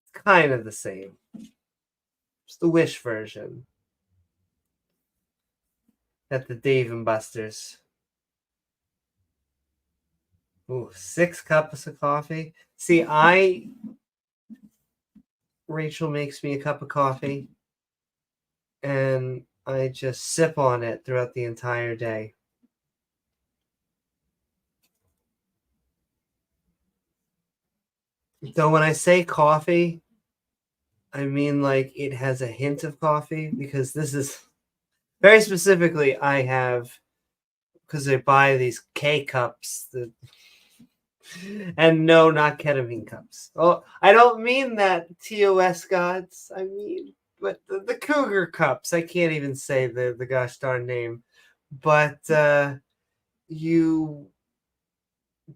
It's kind of the same. It's the Wish version. At the Dave and Buster's. Ooh, 6 cups of coffee. See, Rachel makes me a cup of coffee, and I just sip on it throughout the entire day. Though when I say coffee, I mean like it has a hint of coffee, because this is very specifically, I have, because I buy these K cups that, and no, not ketamine cups. Oh, I don't mean that, TOS gods. I mean, but the Cougar cups. I can't even say the gosh darn name. But you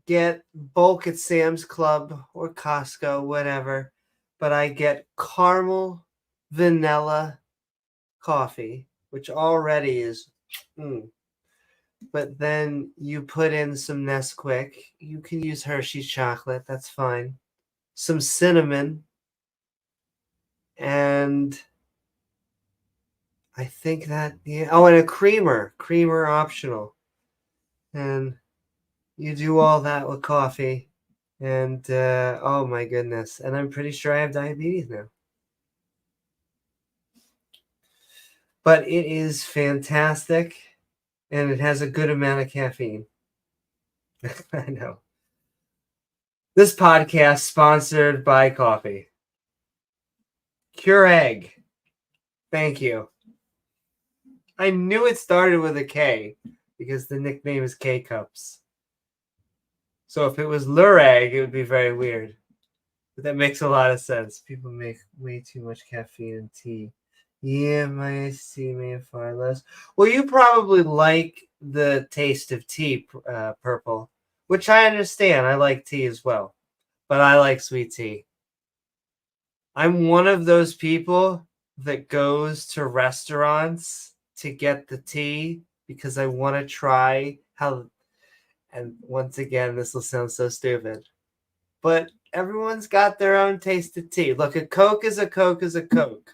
get bulk at Sam's Club or Costco, whatever. But I get caramel vanilla coffee, which already is. But then you put in some Nesquik. You can use Hershey's chocolate. That's fine. Some cinnamon. And I think that, yeah. Oh, and a creamer. Creamer optional. And you do all that with coffee. And oh my goodness. And I'm pretty sure I have diabetes now. But it is fantastic. And it has a good amount of caffeine. I know. This podcast sponsored by coffee. Keurig. Thank you. I knew it started with a K because the nickname is K Cups. So if it was Lurag, it would be very weird. But that makes a lot of sense. People make way too much caffeine in tea. Yeah, my iced tea may have far less. Well, you probably like the taste of tea, Purple, which I understand. I like tea as well, but I like sweet tea. I'm one of those people that goes to restaurants to get the tea because I want to try how, and once again, this will sound so stupid, but everyone's got their own taste of tea. Look, a Coke is a Coke is a Coke.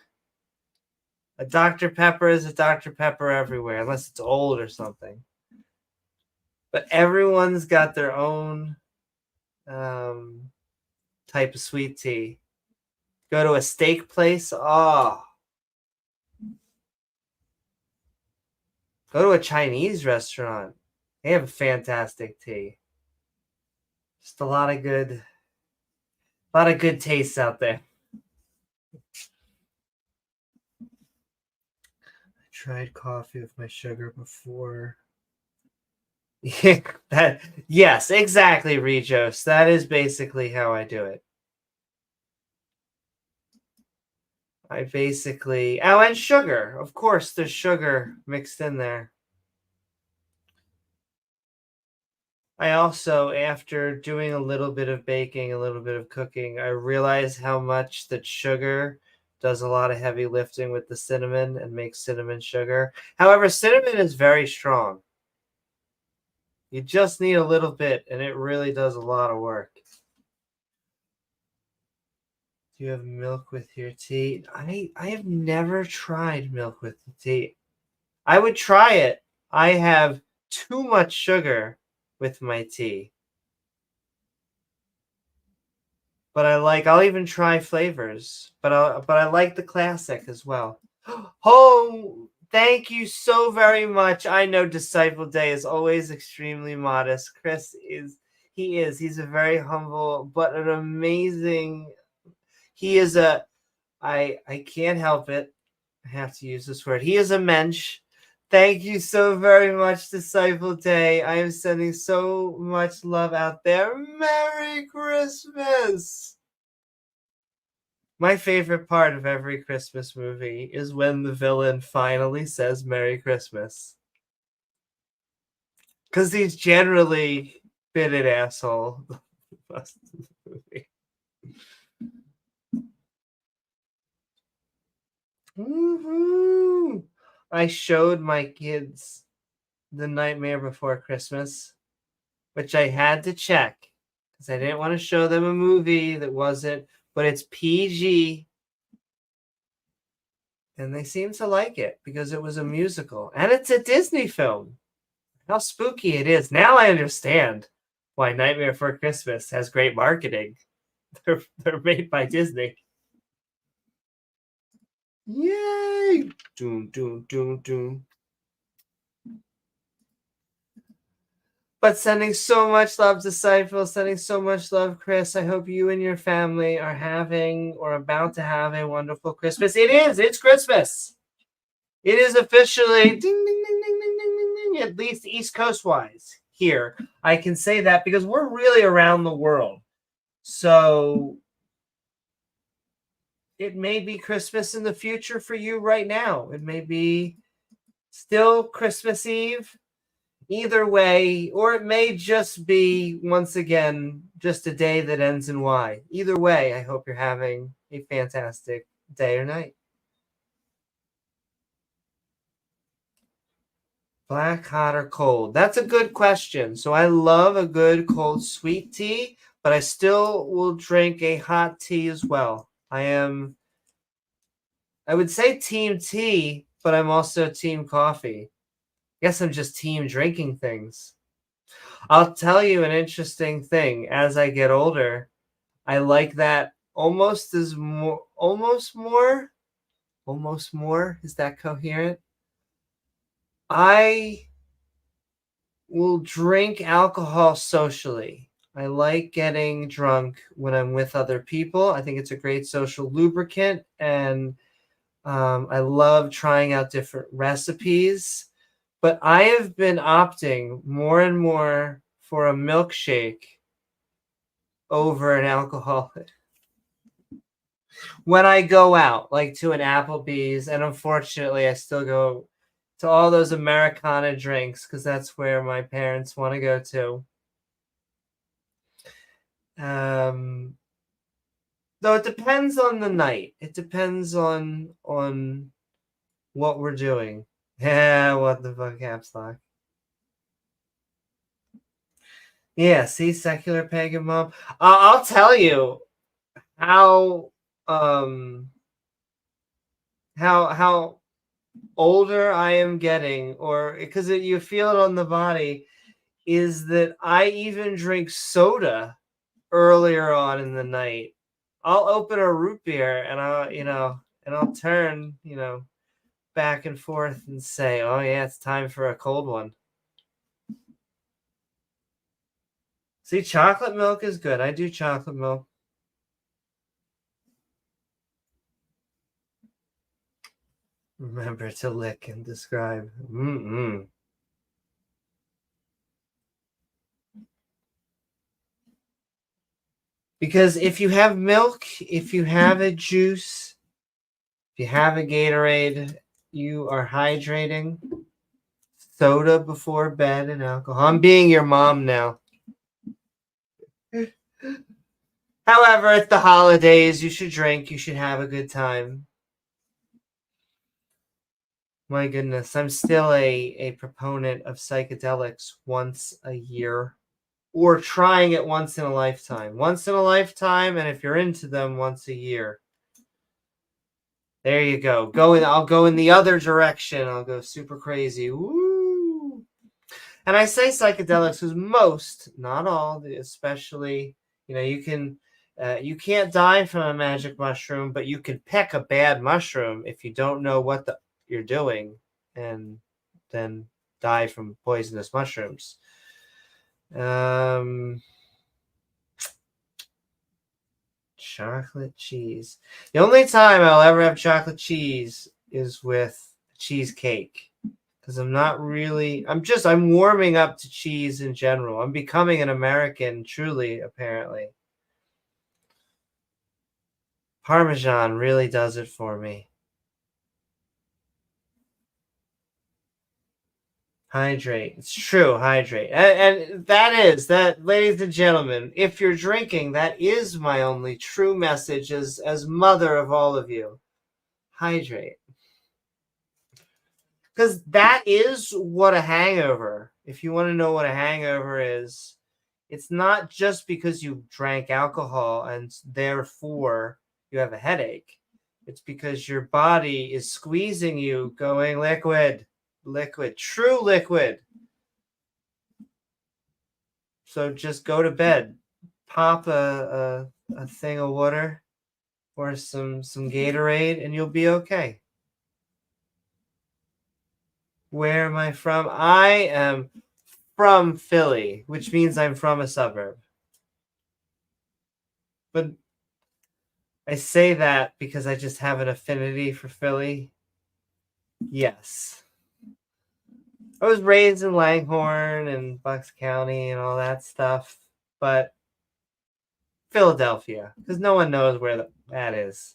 A Dr. Pepper is a Dr. Pepper everywhere, unless it's old or something. But everyone's got their own type of sweet tea. Go to a steak place, oh. Go to a Chinese restaurant. They have a fantastic tea. Just a lot of good tastes out there. I tried coffee with my sugar before. Yes, exactly, Regos. That is basically how I do it. I basically, oh, and sugar. Of course, there's sugar mixed in there. I also, after doing a little bit of baking, a little bit of cooking, I realize how much that sugar does a lot of heavy lifting with the cinnamon and makes cinnamon sugar. However, cinnamon is very strong. You just need a little bit, and it really does a lot of work. Do you have milk with your tea? I have never tried milk with the tea. I would try it. I have too much sugar with my tea. But I'll even try flavors. But I like the classic as well. Oh, thank you so very much. I know Disciple Day is always extremely modest. Chris is he's a very humble but an amazing he is a I can't help it. I have to use this word. He is a mensch. Thank you so very much, Disciple Day. I am sending so much love out there. Merry Christmas! My favorite part of every Christmas movie is when the villain finally says Merry Christmas. Because he's generally been an asshole the rest of the movie. Woohoo! I showed my kids The Nightmare Before Christmas, which I had to check because I didn't want to show them a movie that wasn't, but it's PG. And they seem to like it because it was a musical and it's a Disney film. How spooky it is. Now I understand why Nightmare Before Christmas has great marketing. They're made by Disney. Yay! Doom, doom, doom, doom. But sending so much love to Seinfeld, sending so much love, Chris. I hope you and your family are having or about to have a wonderful Christmas. It is. It's Christmas. It is officially ding, ding, ding, ding, ding, ding, ding, at least East Coast wise here. I can say that because we're really around the world. So it may be Christmas in the future for you right now. It may be still Christmas Eve. Either way, or it may just be, once again, just a day that ends in Y. Either way, I hope you're having a fantastic day or night. Black, hot, or cold? That's a good question. So I love a good cold sweet tea, but I still will drink a hot tea as well. I would say team tea, but I'm also team coffee. I guess I'm just team drinking things. I'll tell you an interesting thing. As I get older, I like that almost more. Is that coherent? I will drink alcohol socially. I like getting drunk when I'm with other people. I think it's a great social lubricant, and I love trying out different recipes. But I have been opting more and more for a milkshake over an alcoholic when I go out, like to an Applebee's, and unfortunately, I still go to all those Americana drinks because that's where my parents want to go to. Though it depends on the night. It depends on what we're doing. Yeah, what the fuck, caps lock. Yeah, see, secular pagan mom. I'll tell you how how older I am getting, or because you feel it on the body, is that I even drink soda earlier on in the night. I'll open a root beer and I'll turn, back and forth and say, "Oh yeah, it's time for a cold one." See, chocolate milk is good. I do chocolate milk. Remember to lick and describe. Mm-mm. Because if you have milk, if you have a juice, if you have a Gatorade, you are hydrating. Soda before bed and alcohol. I'm being your mom now. However, it's the holidays. You should drink. You should have a good time. My goodness, I'm still a proponent of psychedelics once a year, or trying it once in a lifetime. Once in a lifetime, and if you're into them, once a year. There you go. I'll go in the other direction. I'll go super crazy. Woo! And I say psychedelics because most, not all, especially, you can't die from a magic mushroom, but you can peck a bad mushroom if you don't know what you're doing, and then die from poisonous mushrooms. Chocolate cheese. The only time I'll ever have chocolate cheese is with cheesecake. Because I'm warming up to cheese in general. I'm becoming an American, truly, apparently. Parmesan really does it for me. Hydrate. It's true, hydrate. And that, ladies and gentlemen, if you're drinking, that is my only true message as mother of all of you. Hydrate. Because that is what a hangover, if you want to know what a hangover is, it's not just because you drank alcohol and therefore you have a headache. It's because your body is squeezing you, going liquid, true liquid. So just go to bed, pop a thing of water or some Gatorade, and you'll be okay. Where am I from? I am from Philly, which means I'm from a suburb. But I say that because I just have an affinity for Philly. Yes. I was raised in Langhorne and Bucks County and all that stuff, but Philadelphia, because no one knows where that is.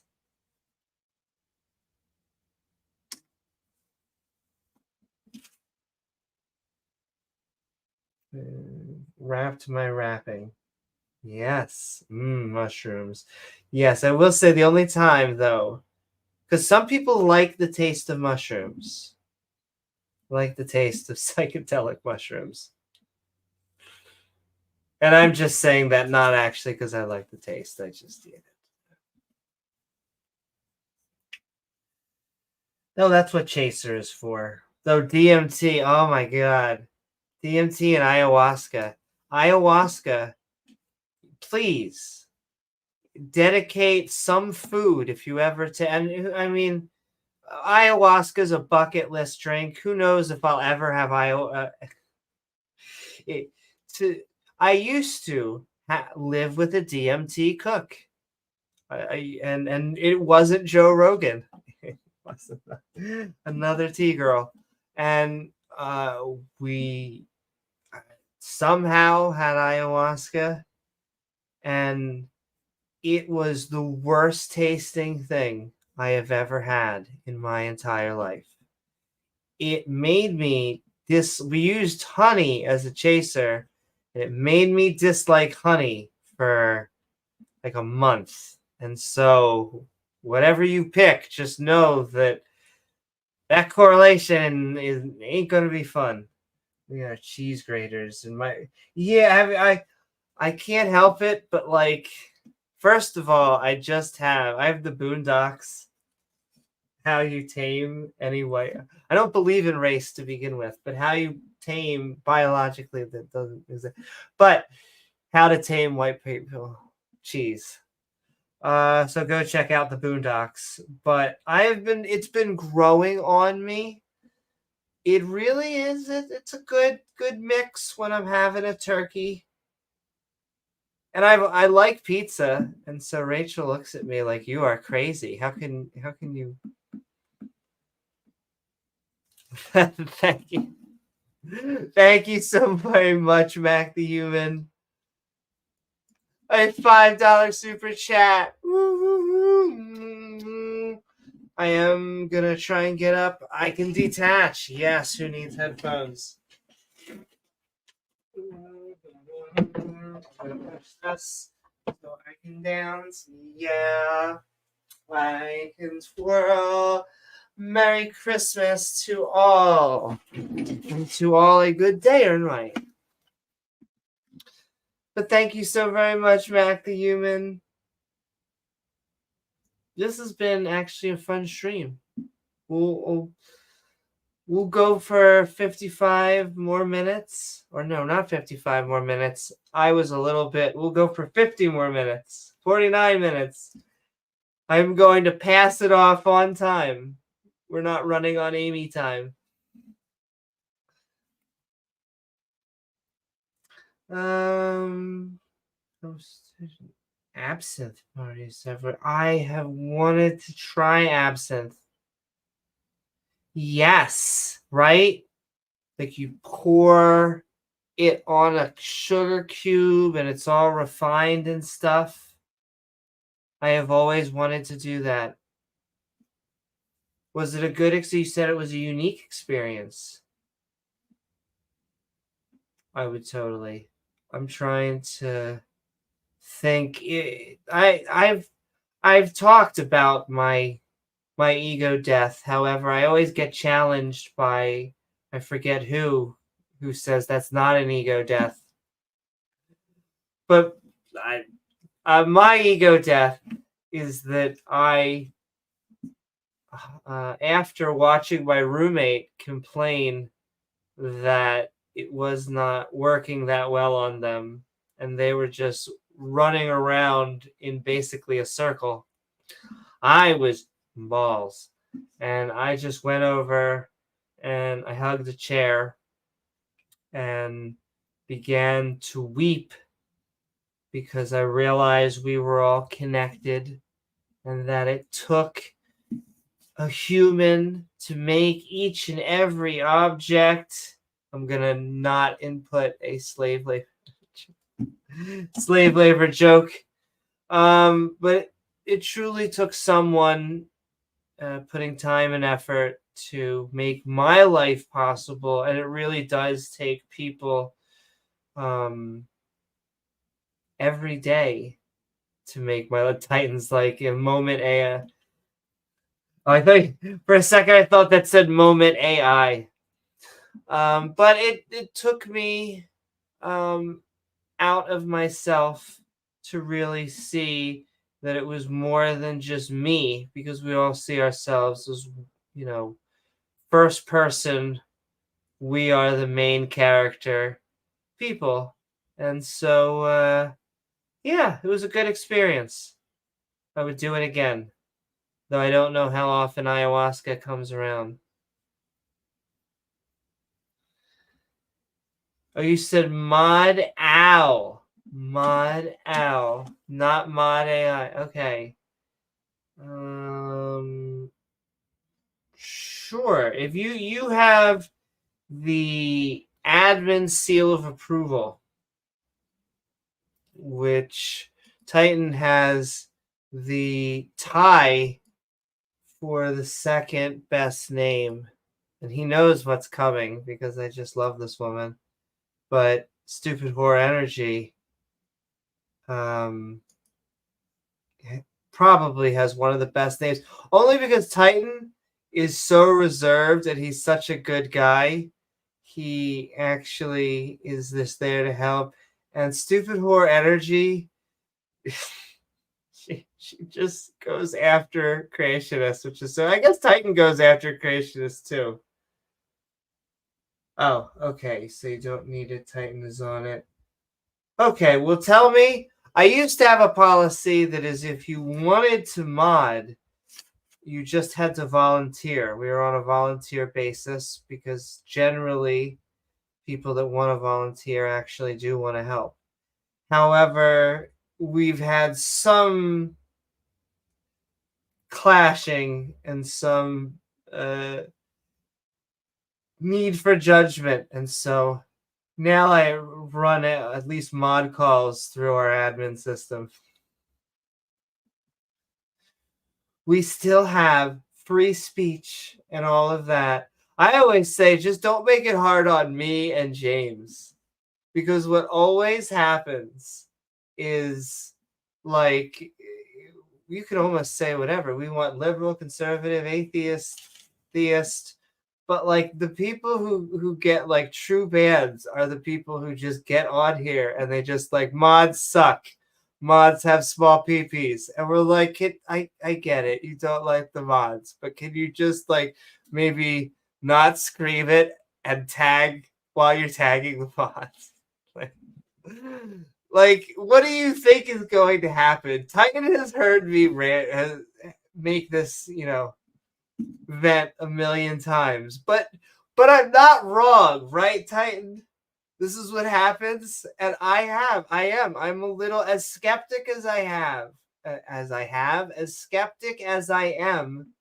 Wrapped my wrapping. Yes. Mushrooms. Yes, I will say the only time, though, because some people like the taste of mushrooms, like the taste of psychedelic mushrooms. And I'm just saying that not actually because I like the taste. I just did it. No, that's what Chaser is for. Though DMT, oh my God. DMT and ayahuasca. Ayahuasca, please dedicate some food if you ever and I mean, ayahuasca is a bucket list drink. Who knows if I'll ever have ayahuasca? I used to live with a DMT cook. And it wasn't Joe Rogan. It was another tea girl, and we somehow had ayahuasca, and it was the worst tasting thing I have ever had in my entire life. It made me we used honey as a chaser, and it made me dislike honey for like a month. And so whatever you pick, just know that correlation ain't going to be fun. Cheese graters and I can't help it, but like, first of all, I have the Boondocks, how you tame any white. I don't believe in race to begin with, but how you tame biologically that doesn't exist. But how to tame white people cheese. So go check out the Boondocks. But it's been growing on me. It really is. It's a good mix when I'm having a turkey. And I like pizza, and so Rachel looks at me like, you are crazy. How can you? Thank you. Thank you so very much, Mac the Human. A $5 super chat. I am gonna try and get up. I can detach. Yes, who needs headphones? So I can dance, yeah, I can twirl. Merry Christmas to all, and to all a good day or night. But thank you so very much, Mac the Human. This has been actually a fun stream. We'll, we'll go for 55 more minutes. Or no, not 55 more minutes. I was a little bit. We'll go for 50 more minutes. 49 minutes. I'm going to pass it off on time. We're not running on Amy time. Absinthe parties ever. I have wanted to try absinthe. Yes, right? Like you pour it on a sugar cube and it's all refined and stuff. I have always wanted to do that. Was it a good you said it was a unique experience? I would totally. I'm trying to think. I've talked about my ego death. However, I always get challenged by I forget who says that's not an ego death. But my ego death is that I after watching my roommate complain that it was not working that well on them and they were just running around in basically a circle, I was balls. And I just went over and I hugged a chair and began to weep because I realized we were all connected and that it took a human to make each and every object. I'm going to not input a slave labor joke. But it truly took someone putting time and effort to make my life possible, and it really does take people every day to make my Titans like a moment AI. I think for a second I thought that said moment AI. But it took me out of myself to really see that it was more than just me, because we all see ourselves as, first person, we are the main character people. And so, yeah, it was a good experience. I would do it again, though I don't know how often ayahuasca comes around. Oh, you said Mod Owl. Mod Owl, not Mod AI. Okay. Sure. If you have the admin seal of approval, which Titan has the tie for the second best name, and he knows what's coming because I just love this woman. But Stupid Whore Energy probably has one of the best names, only because Titan is so reserved and he's such a good guy. He actually is this there to help. And Stupid Whore Energy, she just goes after creationists, which is so. I guess Titan goes after creationists too. Oh, okay. So you don't need it. Titan is on it. Okay, well, tell me. I used to have a policy that is if you wanted to mod, you just had to volunteer. We were on a volunteer basis because generally people that want to volunteer actually do want to help. However, we've had some clashing and some need for judgment. And so now I run at least mod calls through our admin system. We still have free speech and all of that. I always say, just don't make it hard on me and James. Because what always happens is like, you could almost say whatever. We want liberal, conservative, atheist, theist. But like the people who get like true bands are the people who just get on here and they just like mods suck. Mods have small peepees. And we're like, I get it. You don't like the mods, but can you just like maybe not scream it and tag while you're tagging the mods? Like, what do you think is going to happen? Titan has heard me make this, vent a million times, but I'm not wrong, right, Titan? This is what happens, and I'm a little as skeptic as as skeptic as I am.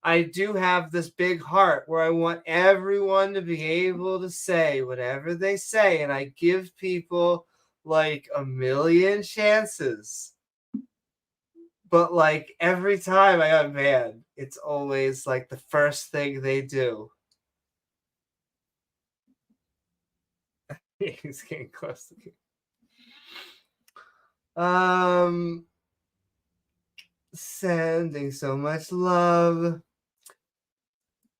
I do have this big heart where I want everyone to be able to say whatever they say, and I give people like a million chances. But like every time I got banned, it's always like the first thing they do. He's getting close to me. Sending so much love.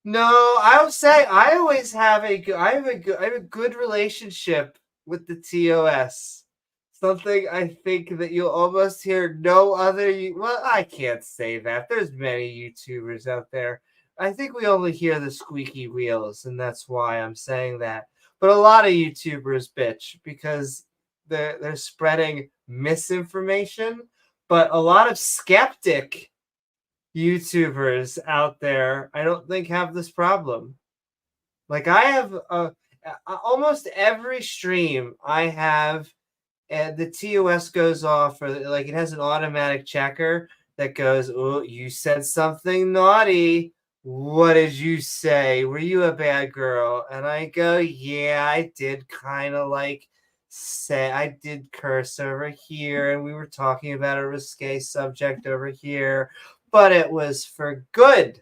No, I would say I always have I have a good relationship with the TOS. Something I think that you'll almost hear no other. Well, I can't say that. There's many YouTubers out there. I think we only hear the squeaky wheels, and that's why I'm saying that. But a lot of YouTubers bitch because they're spreading misinformation. But a lot of skeptic YouTubers out there, I don't think have this problem. Like I have almost every stream I have, and the TOS goes off, or like it has an automatic checker that goes, "Oh, you said something naughty. What did you say? Were you a bad girl?" And I go, "Yeah, I did kind of like say I did curse over here, and we were talking about a risque subject over here, but it was for good."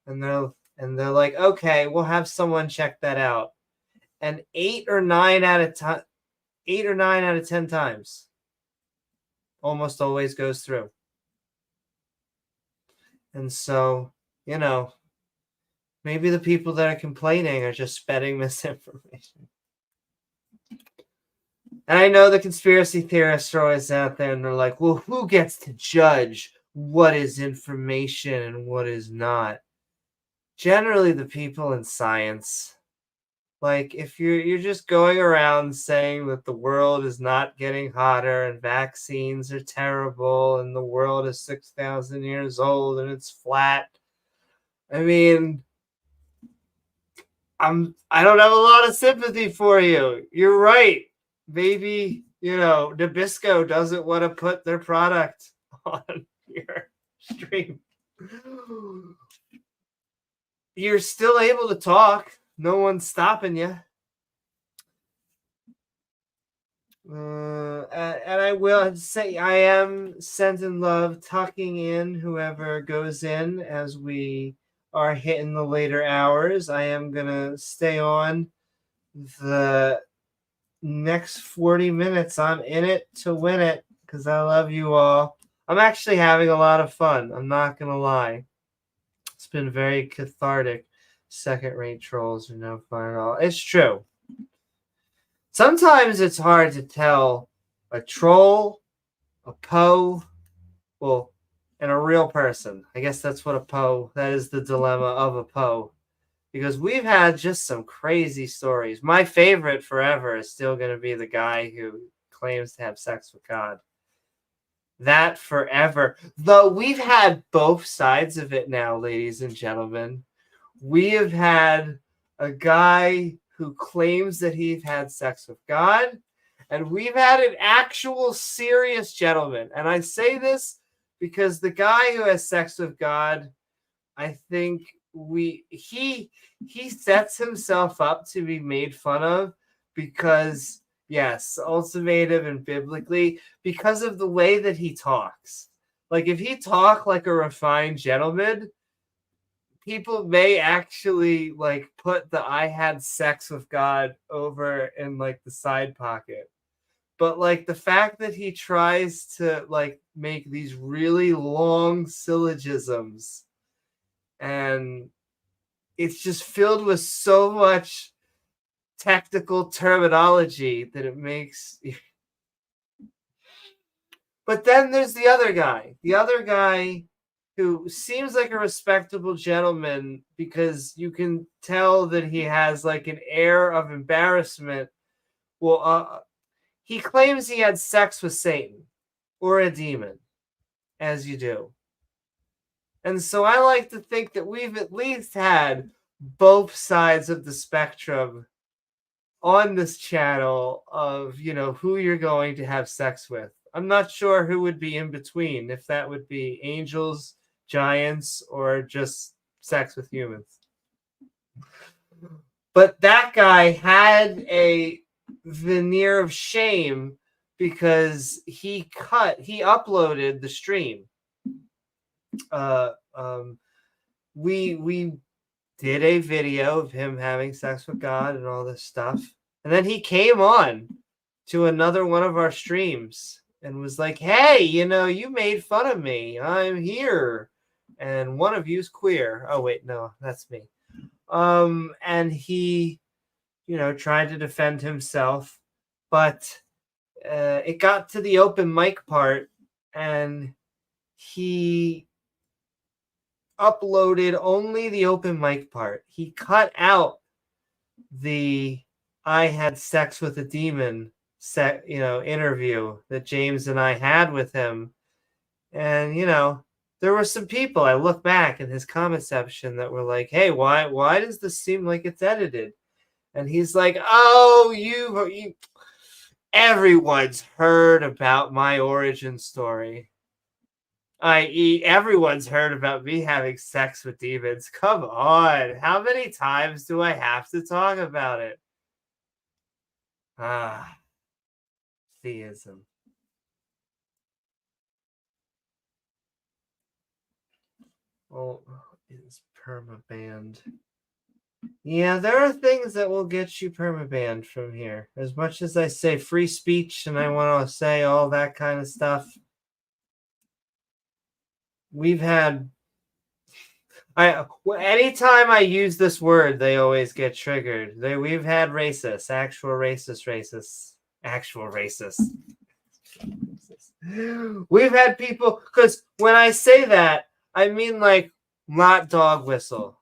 And they're like, "Okay, we'll have someone check that out." And 8 or 9 out of 10 times almost always goes through. And so, maybe the people that are complaining are just spreading misinformation. And I know the conspiracy theorists are always out there and they're like, well, who gets to judge what is information and what is not? Generally, the people in science. Like if you're just going around saying that the world is not getting hotter and vaccines are terrible and the world is 6,000 years old and it's flat. I mean, I don't have a lot of sympathy for you. You're right. Maybe, Nabisco doesn't want to put their product on your stream. You're still able to talk. No one's stopping you. And I will say I am sending love, tucking in whoever goes in as we are hitting the later hours. I am going to stay on the next 40 minutes. I'm in it to win it because I love you all. I'm actually having a lot of fun. I'm not going to lie. It's been very cathartic. Second-rate trolls are no fun at all. It's true. Sometimes it's hard to tell a troll, a Poe, and a real person. I guess that's what a Poe, that is the dilemma of a Poe. Because we've had just some crazy stories. My favorite forever is still going to be the guy who claims to have sex with God. That forever. Though we've had both sides of it now, ladies and gentlemen. We have had a guy who claims that he's had sex with God, and we've had an actual serious gentleman. And I say this because the guy who has sex with God, I think he sets himself up to be made fun of because, yes, ultimatum and biblically, because of the way that he talks. Like if he talked like a refined gentleman, people may actually like put the I had sex with God over in like the side pocket. But like the fact that he tries to like make these really long syllogisms, and it's just filled with so much technical terminology that it makes. But then there's the other guy who seems like a respectable gentleman, because you can tell that he has like an air of embarrassment. Well, he claims he had sex with Satan or a demon, as you do. And so I like to think that we've at least had both sides of the spectrum on this channel of, who you're going to have sex with. I'm not sure who would be in between, if that would be angels, giants, or just sex with humans. But that guy had a veneer of shame because he uploaded the stream. We did a video of him having sex with God and all this stuff. And then he came on to another one of our streams and was like, hey, you made fun of me. I'm here. And one of you's queer. Oh, wait, no, that's me. And he, tried to defend himself. But it got to the open mic part, and he uploaded only the open mic part. He cut out the I had sex with a demon interview that James and I had with him. And there were some people, I look back in his comment section, that were like, hey, why does this seem like it's edited? And he's like, oh, you everyone's heard about my origin story, i.e., everyone's heard about me having sex with demons. Come on. How many times do I have to talk about it? Theism. Oh, is permabanned. Yeah, there are things that will get you permabanned from here. As much as I say free speech and I want to say all that kind of stuff, we've had... anytime I use this word, they always get triggered. We've had racists, actual racists. We've had people, because when I say that, I mean like not dog whistle,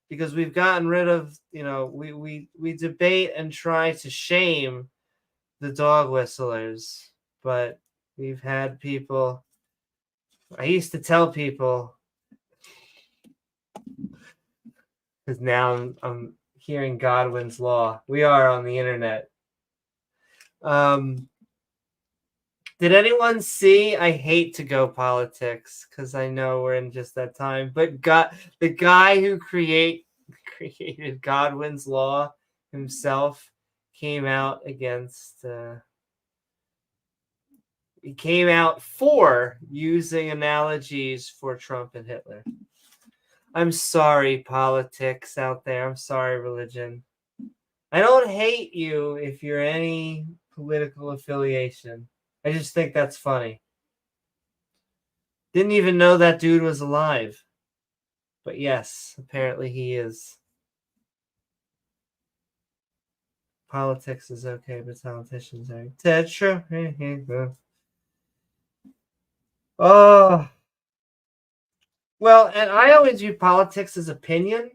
because we've gotten rid of, we debate and try to shame the dog whistlers, but we've had people. I used to tell people, because now I'm hearing Godwin's law. We are on the internet. Did anyone see? I hate to go politics because I know we're in just that time. But the guy who created Godwin's law himself came out against. He came out for using analogies for Trump and Hitler. I'm sorry, politics out there. I'm sorry, religion. I don't hate you if you're any political affiliation. I just think that's funny. Didn't even know that dude was alive. But yes, apparently he is. Politics is okay, but politicians aren't. That's true. Oh. Well, and I always view politics as opinion.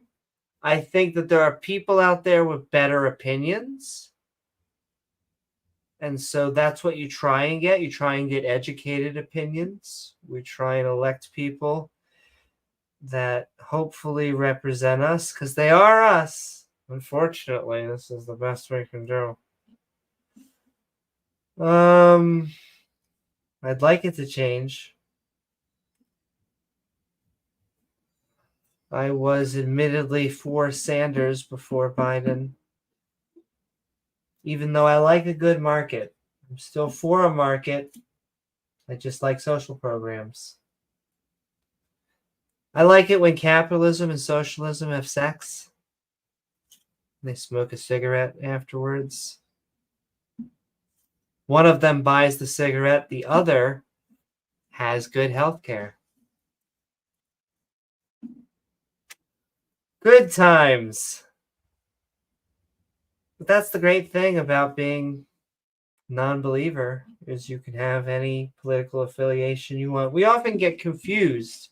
I think that there are people out there with better opinions. And so that's what you try and get. You try and get educated opinions. We try and elect people that hopefully represent us, because they are us. Unfortunately, this is the best we can do. I'd like it to change. I was admittedly for Sanders before Biden. Even though I like a good market, I'm still for a market. I just like social programs. I like it when capitalism and socialism have sex. They smoke a cigarette afterwards. One of them buys the cigarette, the other has good health care. Good times. But that's the great thing about being non-believer, is you can have any political affiliation you want. We often get confused.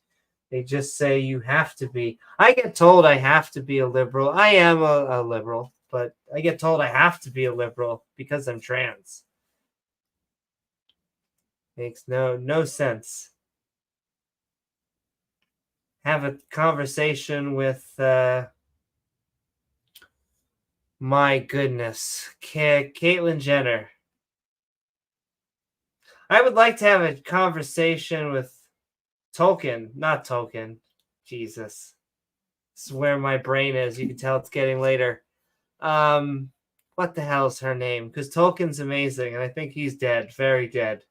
They just say you have to be. I get told I have to be a liberal. I am a liberal, but I get told I have to be a liberal because I'm trans. Makes no sense. Have a conversation with my goodness, Caitlyn Jenner. I would like to have a conversation with Tolkien, not Tolkien. Jesus. This is where my brain is. You can tell it's getting later. What the hell's her name? Because Tolkien's amazing, and I think he's dead, very dead.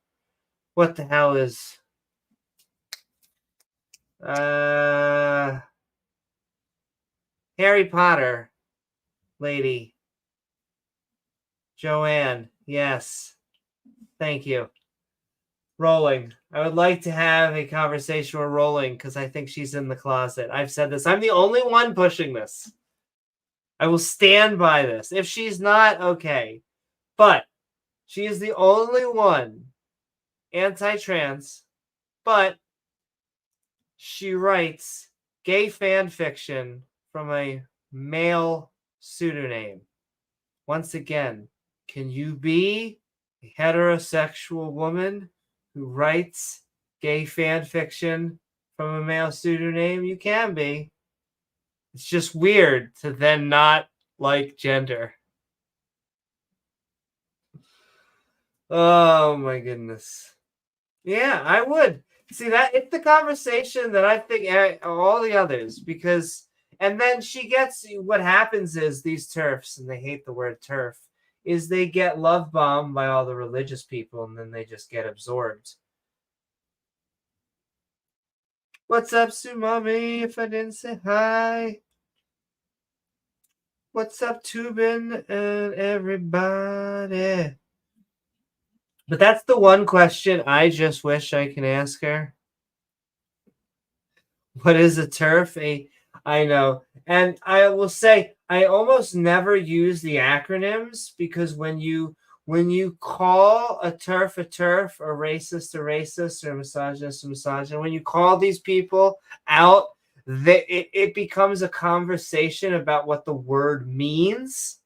What the hell is Harry Potter lady? Joanne, yes. Thank you. Rowling. I would like to have a conversation with Rowling because I think she's in the closet. I've said this. I'm the only one pushing this. I will stand by this. If she's not, okay. But she is the only one anti-trans, but she writes gay fan fiction from a male pseudonym. Once again, can you be a heterosexual woman who writes gay fan fiction from a male pseudonym? You can be. It's just weird to then not like gender. Oh my goodness. Yeah, I would. See, that it's the conversation that I think all the others, because and then she gets, what happens is these TERFs, and they hate the word TERF, is they get love bombed by all the religious people, and then they just get absorbed. What's up, Sumami, if I didn't say hi? What's up, Tubin and everybody? But that's the one question I just wish I can ask her. What is a TERF? I know. And I will say I almost never use the acronyms, because when you call a TERF, a racist, or a misogynist, when you call these people out, it becomes a conversation about what the word means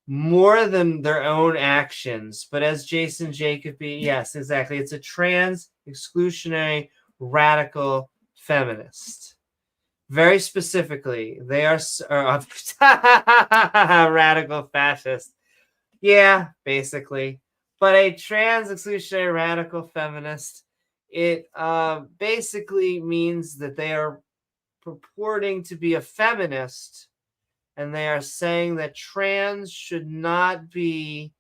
more than their own actions. But as Jason Jacoby, yes, exactly. It's a trans exclusionary radical feminist. Very specifically, they are radical fascist. Yeah, basically. But a trans exclusionary radical feminist, it basically means that they are purporting to be a feminist, and they are saying that trans should not be,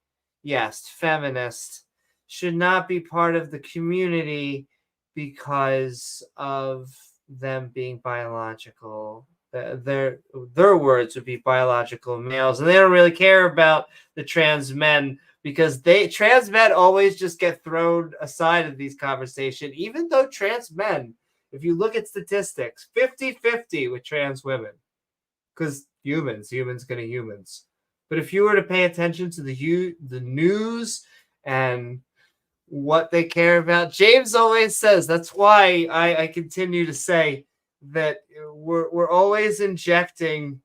yes, feminist, should not be part of the community because of them being biological. Their words would be biological males, and they don't really care about the trans men, because trans men always just get thrown aside in these conversations, even though trans men, if you look at statistics, 50-50 with trans women, because humans gonna humans. But if you were to pay attention to the news and what they care about, James always says, that's why I continue to say that we're always injecting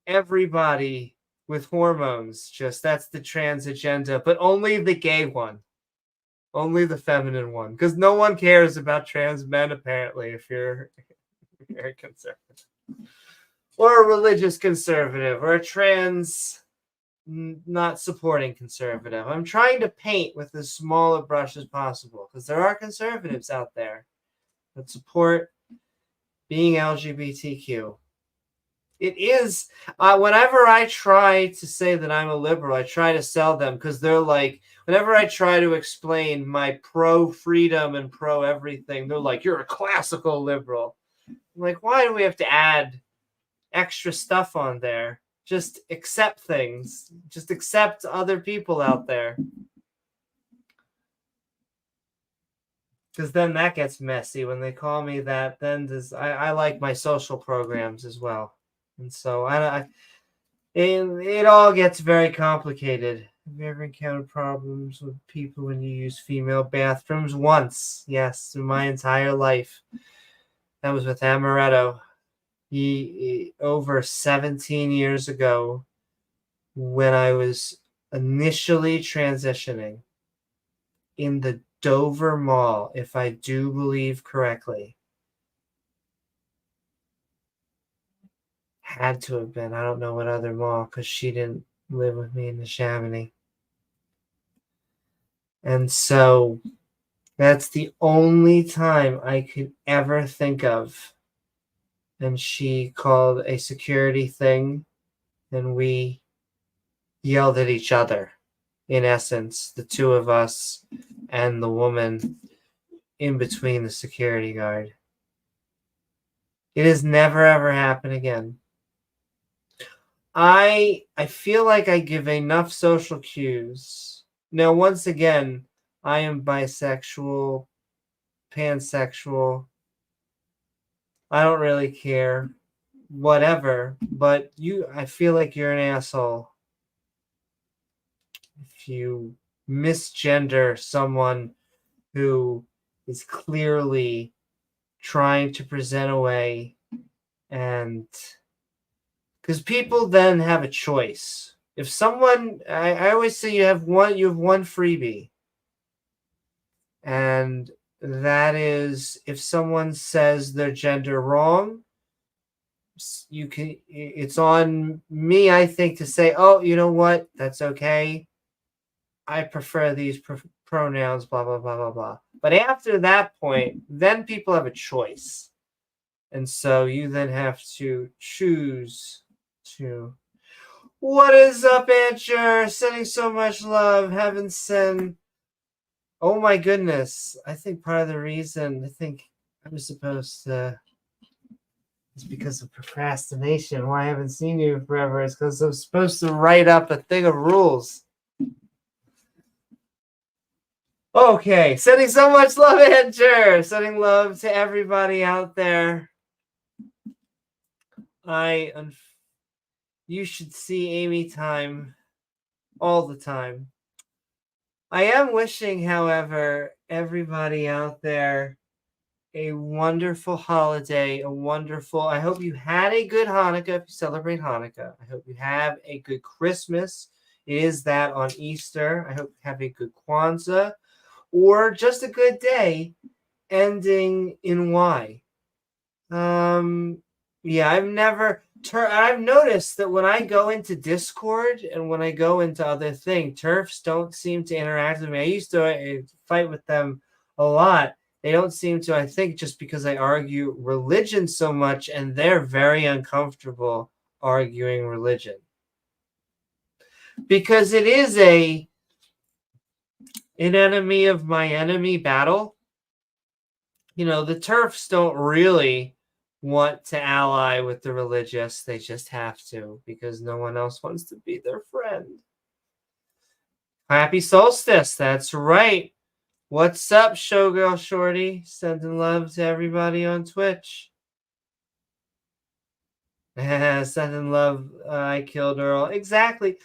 everybody with hormones. Just that's the trans agenda, but only the gay one, only the feminine one, because no one cares about trans men, apparently, if you're a conservative or a religious conservative or a trans not supporting conservative. I'm trying to paint with as small a brush as possible, because there are conservatives out there that support being LGBTQ. It is, whenever I try to say that I'm a liberal, I try to sell them, because they're like, whenever I try to explain my pro-freedom and pro-everything, they're like, you're a classical liberal. I'm like, why do we have to add extra stuff on there? just accept things. Just accept other people out there. Because then that gets messy when they call me that. Then I like my social programs as well, and so it all gets very complicated. Have you ever encountered problems with people when you use female bathrooms? Once, yes, through my entire life. That was with Amaretto. He over 17 years ago, when I was initially transitioning in the Dover Mall, if I do believe correctly. Had to have been. I don't know what other mall, because she didn't live with me in the Chamonix. And so that's the only time I could ever think of. And she called a security thing, and we yelled at each other. In essence, the two of us and the woman in between the security guard. It has never ever happened again. I feel like I give enough social cues. Now, once again, I am bisexual, pansexual. I don't really care. Whatever. But I feel like you're an asshole if you misgender someone who is clearly trying to present a way, and because people then have a choice. If someone, I always say you have one freebie, and that is if someone says their gender wrong, it's on me, I think, to say, oh, you know what, that's okay. I prefer these pronouns, blah, blah, blah, blah, blah. But after that point, then people have a choice. And so you then have to choose to. What is up, Ancher? Sending so much love. Heaven send. Oh my goodness. I think part of the reason I think I was supposed to is because of procrastination. Why I haven't seen you forever is because I'm supposed to write up a thing of rules. Okay, sending so much love, Andrew. Sending love to everybody out there. You should see Amy time all the time. I am wishing, however, everybody out there a wonderful holiday, I hope you had a good Hanukkah if you celebrate Hanukkah. I hope you have a good Christmas. It is that on Easter. I hope you have a good Kwanzaa, or just a good day ending in Y. Yeah, I've noticed that when I go into Discord and when I go into other things, TERFs don't seem to interact with me. I used to fight with them a lot. They don't seem to, I think, just because I argue religion so much, and they're very uncomfortable arguing religion. Because it is an enemy of my enemy battle. You know, the TERFs don't really want to ally with the religious. They just have to, because no one else wants to be their friend. Happy solstice. That's right. What's up, Showgirl Shorty? Sending love to everybody on Twitch. Sending love. I killed Earl. Exactly.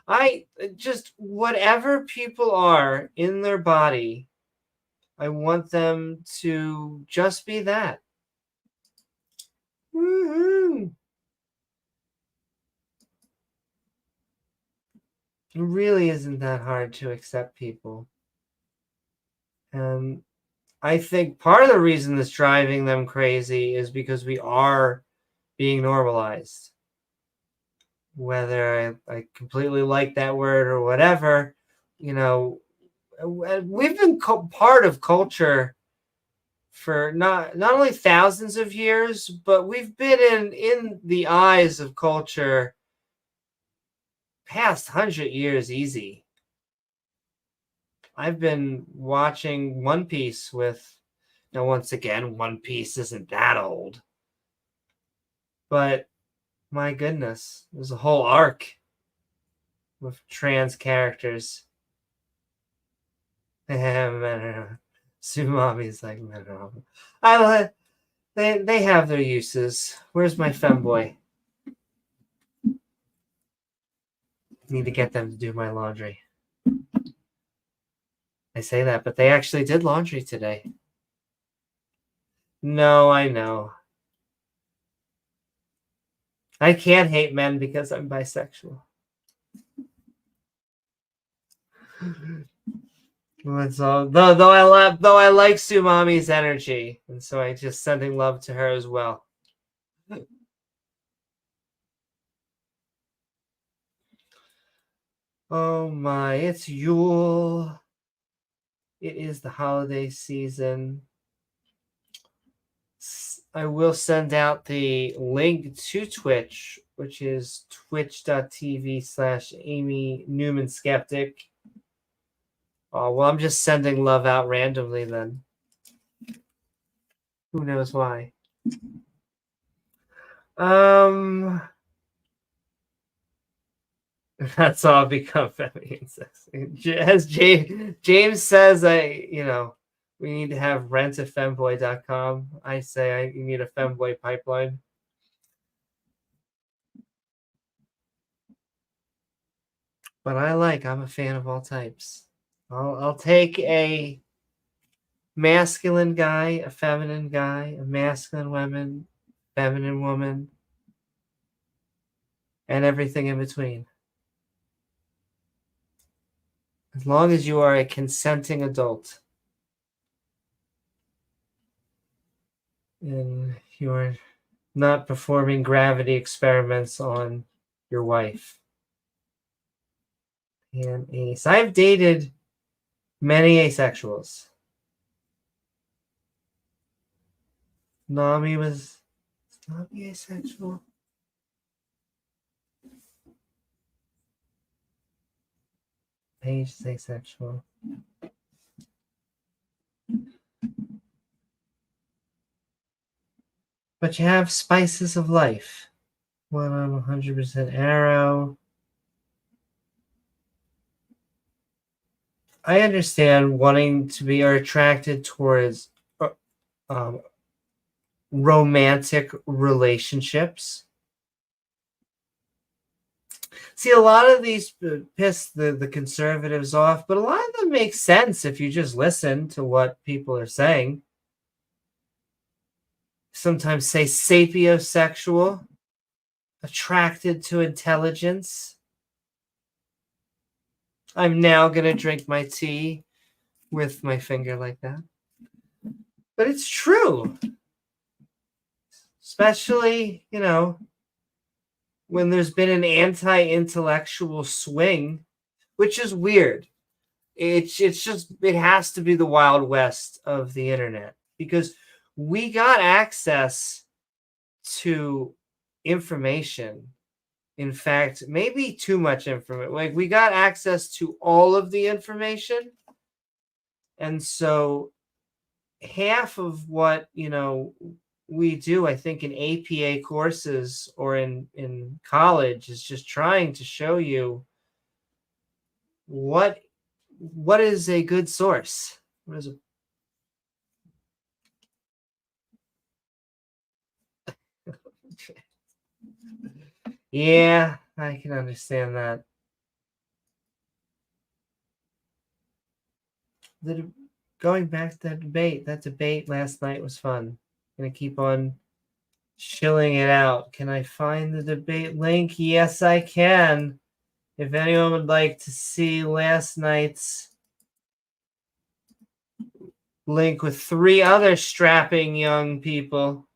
I just, whatever people are in their body, I want them to just be that. Woohoo! It really isn't that hard to accept people. And I think part of the reason that's driving them crazy is because we are being normalized. Whether I completely like that word or whatever, you know, we've been part of culture for not only thousands of years, but we've been in the eyes of culture past 100 years easy. I've been watching One Piece now once again, One Piece isn't that old, but My goodness. There's a whole arc with trans characters. Tsumomi's like, I they have their uses. Where's my femboy? Need to get them to do my laundry. I say that, but they actually did laundry today. No, I know. I can't hate men because I'm bisexual. Though I like Sumami's energy, and so I just sending love to her as well. Oh my, it's Yule. It is the holiday season. I will send out the link to Twitch, which is twitch.tv/Amy Newman Skeptic. Oh, well, I'm just sending love out randomly then. Who knows why? That's all become feminine sexy. As James says, we need to have rentafemboy.com. I say you need a femboy pipeline. But I'm a fan of all types. I'll take a masculine guy, a feminine guy, a masculine woman, feminine woman, and everything in between. As long as you are a consenting adult and you're not performing gravity experiments on your wife. And ace. I've dated many asexuals. Nami was Nami asexual. Paige is asexual. But you have spices of life. One on 100% arrow. I understand wanting to be or attracted towards romantic relationships. See, a lot of these piss the conservatives off, but a lot of them make sense if you just listen to what people are saying. Sometimes say sapiosexual, attracted to intelligence. I'm now going to drink my tea with my finger like that. But it's true. Especially, when there's been an anti-intellectual swing, which is weird. It has to be the Wild West of the internet because we got access to information. In fact, maybe too much information. Like we got access to all of the information. And so half of what, we do, I think, in APA courses or in college is just trying to show you what is a good source. What is Yeah, I can understand that. Going back to that debate last night was fun. Gonna keep on chilling it out. Can I find the debate link? Yes, I can. If anyone would like to see last night's link with 3 other strapping young people.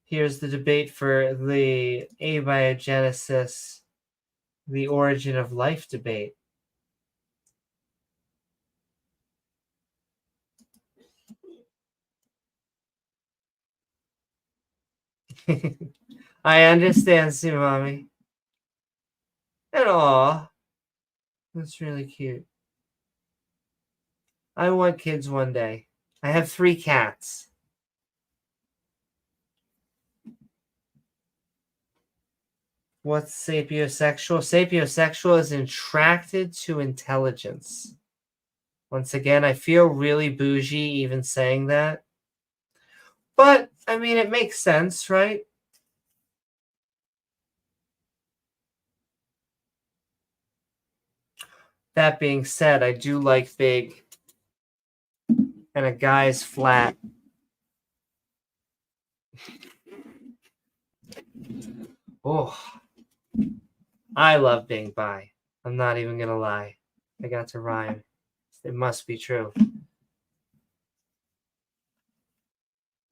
Here's the debate for the abiogenesis, the origin of life debate. I understand, Sumami. And aw, that's really cute. I want kids one day. I have 3 cats. What's sapiosexual? Sapiosexual is attracted to intelligence. Once again, I feel really bougie even saying that. But, I mean, it makes sense, right? That being said, I do like big, and a guy's flat. Oh, I love being bi. I'm not even going to lie. I got to rhyme. It must be true.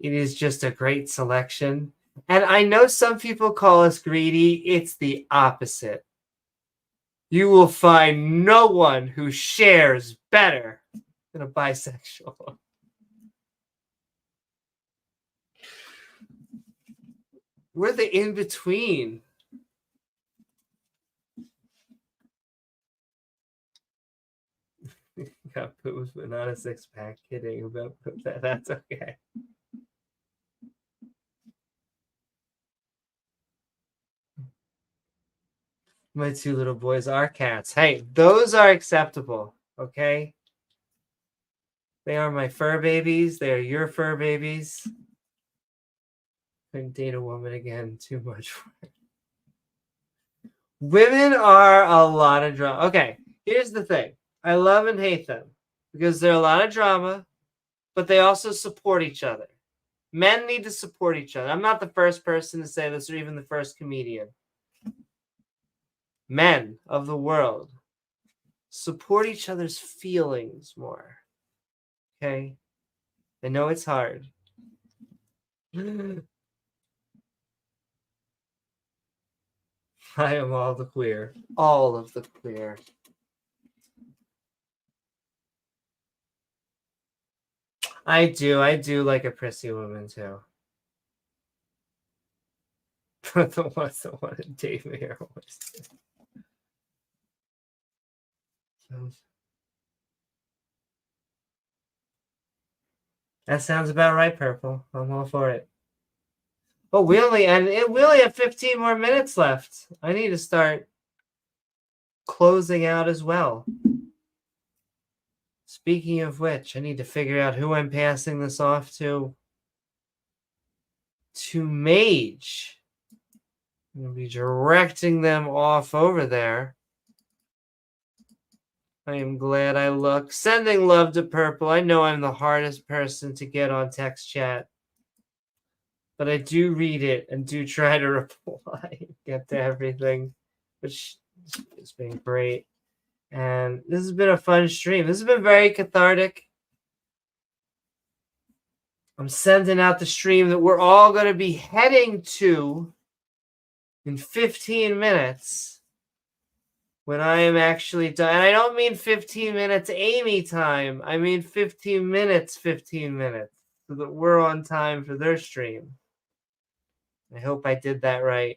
It is just a great selection. And I know some people call us greedy. It's the opposite. You will find no one who shares better than a bisexual. We're the in-between. Got boobs, but not a six-pack. Kidding about that. That's okay. My two little boys are cats. Hey, those are acceptable, okay? They are my fur babies. They are your fur babies. Couldn't date a woman again. Too much. Women are a lot of drama. Okay, here's the thing. I love and hate them because they're a lot of drama, but they also support each other. Men need to support each other. I'm not the first person to say this or even the first comedian. Men of the world support each other's feelings more. Okay? I know it's hard. I am all the queer. All of the queer. I do like a prissy woman too. But the ones that want to date me are always. That sounds about right, Purple. I'm all for it. Oh, we only have 15 more minutes left. I need to start closing out as well. Speaking of which, I need to figure out who I'm passing this off to. To Mage. I'm going to be directing them off over there. I am glad I look. Sending love to Purple. I know I'm the hardest person to get on text chat. But I do read it and do try to reply, get to everything, which has been great. And this has been a fun stream. This has been very cathartic. I'm sending out the stream that we're all going to be heading to in 15 minutes when I am actually done. And I don't mean 15 minutes Amy time. I mean 15 minutes, 15 minutes, so that we're on time for their stream. I hope I did that right.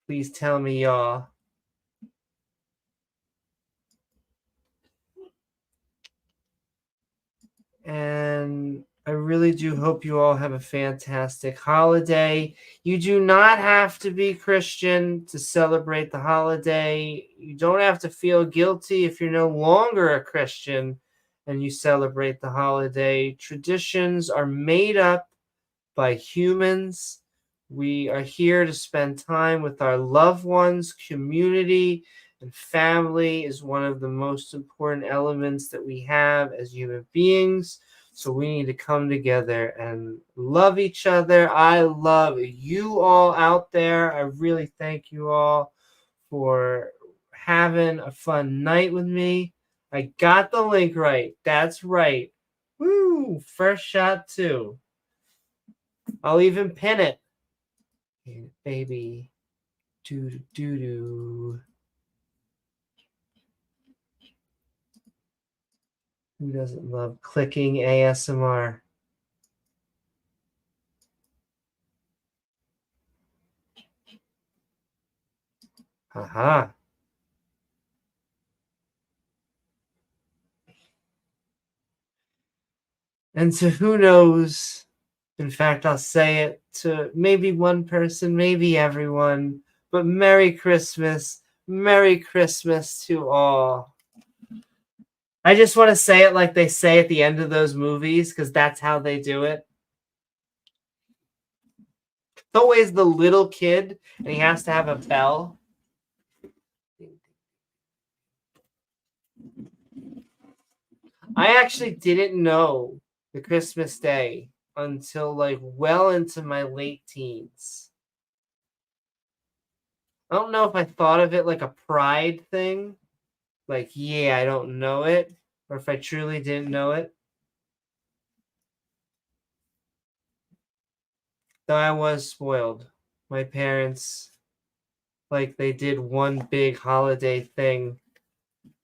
Please tell me, y'all. And I really do hope you all have a fantastic holiday. You do not have to be Christian to celebrate the holiday. You don't have to feel guilty if you're no longer a Christian and you celebrate the holiday. Traditions are made up by humans. We are here to spend time with our loved ones. Community and family is one of the most important elements that we have as human beings. So we need to come together and love each other. I love you all out there. I really thank you all for having a fun night with me. I got the link right. That's right. Woo! First shot too. I'll even pin it. Hey, baby. Doo doo doo. Who doesn't love clicking ASMR? Haha. And so who knows In fact, I'll say it to maybe one person, maybe everyone, but Merry Christmas. Merry Christmas to all. I just want to say it like they say at the end of those movies because that's how they do it. It's always the little kid and he has to have a bell. I actually didn't know the Christmas day until like well into my late teens. I don't know if I thought of it like a pride thing. Like, yeah, I don't know it. Or if I truly didn't know it. Though I was spoiled. My parents, like, they did one big holiday thing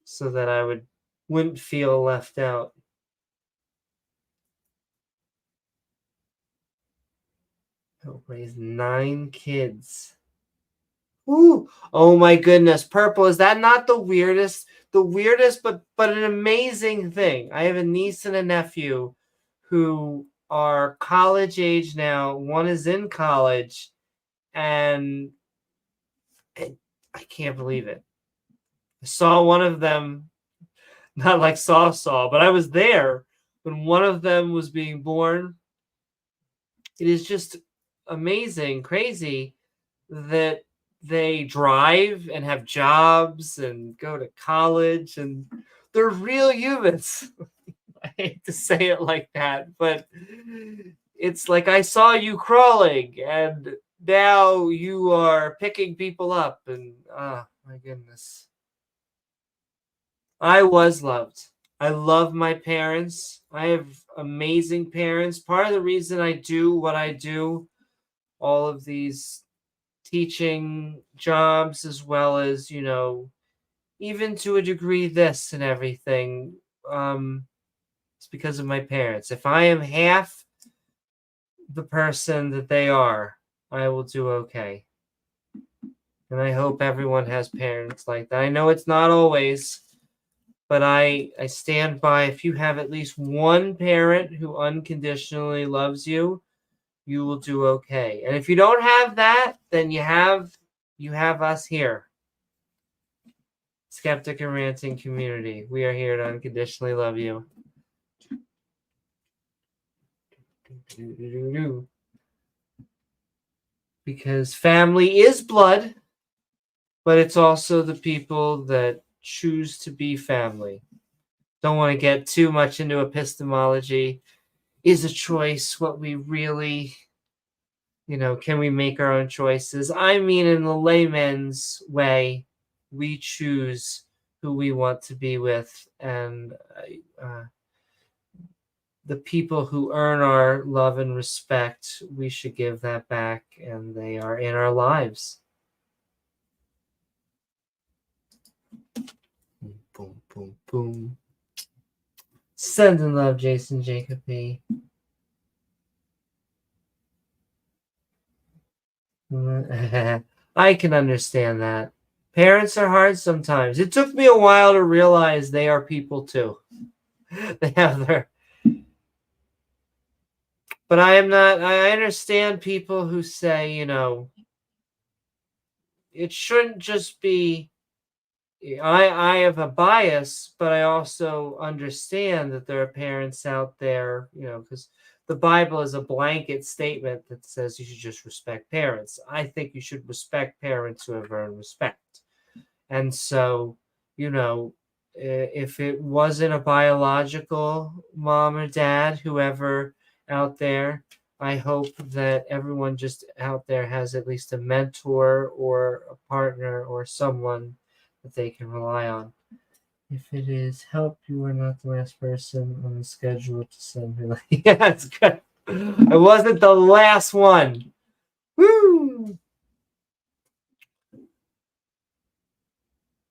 so that I wouldn't feel left out. I raised 9 kids. Ooh, oh my goodness. Purple, is that not the weirdest? The weirdest, but an amazing thing. I have a niece and a nephew who are college age now. One is in college, and I can't believe it. I saw one of them, not like saw, but I was there when one of them was being born. It is just amazing, crazy that they drive and have jobs and go to college and they're real humans. I hate to say it like that, but it's like I saw you crawling and now you are picking people up and my goodness. I was loved. I love my parents. I have amazing parents. Part of the reason I do what I do, all of these teaching jobs, as well as, even to a degree, this and everything, it's because of my parents. If I am half the person that they are, I will do okay. And I hope everyone has parents like that. I know it's not always, but I stand by, if you have at least one parent who unconditionally loves you, you will do okay. And if you don't have that, then you have us here. Skeptic and Ranting community. We are here to unconditionally love you. Because family is blood, but it's also the people that choose to be family. Don't want to get too much into epistemology. Is a choice what we really, can we make our own choices? I mean, in the layman's way, we choose who we want to be with, and the people who earn our love and respect, we should give that back, and they are in our lives. Boom, boom, boom, boom. Sending love, Jason Jacob P. I can understand that. Parents are hard sometimes. It took me a while to realize they are people too. They have their... But I understand people who say, it shouldn't just be... I have a bias, but I also understand that there are parents out there, because the Bible is a blanket statement that says you should just respect parents. I think you should respect parents who have earned respect. And so, if it wasn't a biological mom or dad, whoever out there, I hope that everyone just out there has at least a mentor or a partner or someone that they can rely on. If it is help, you are not the last person on the schedule to send me. Yeah, that's good. I wasn't the last one. Woo!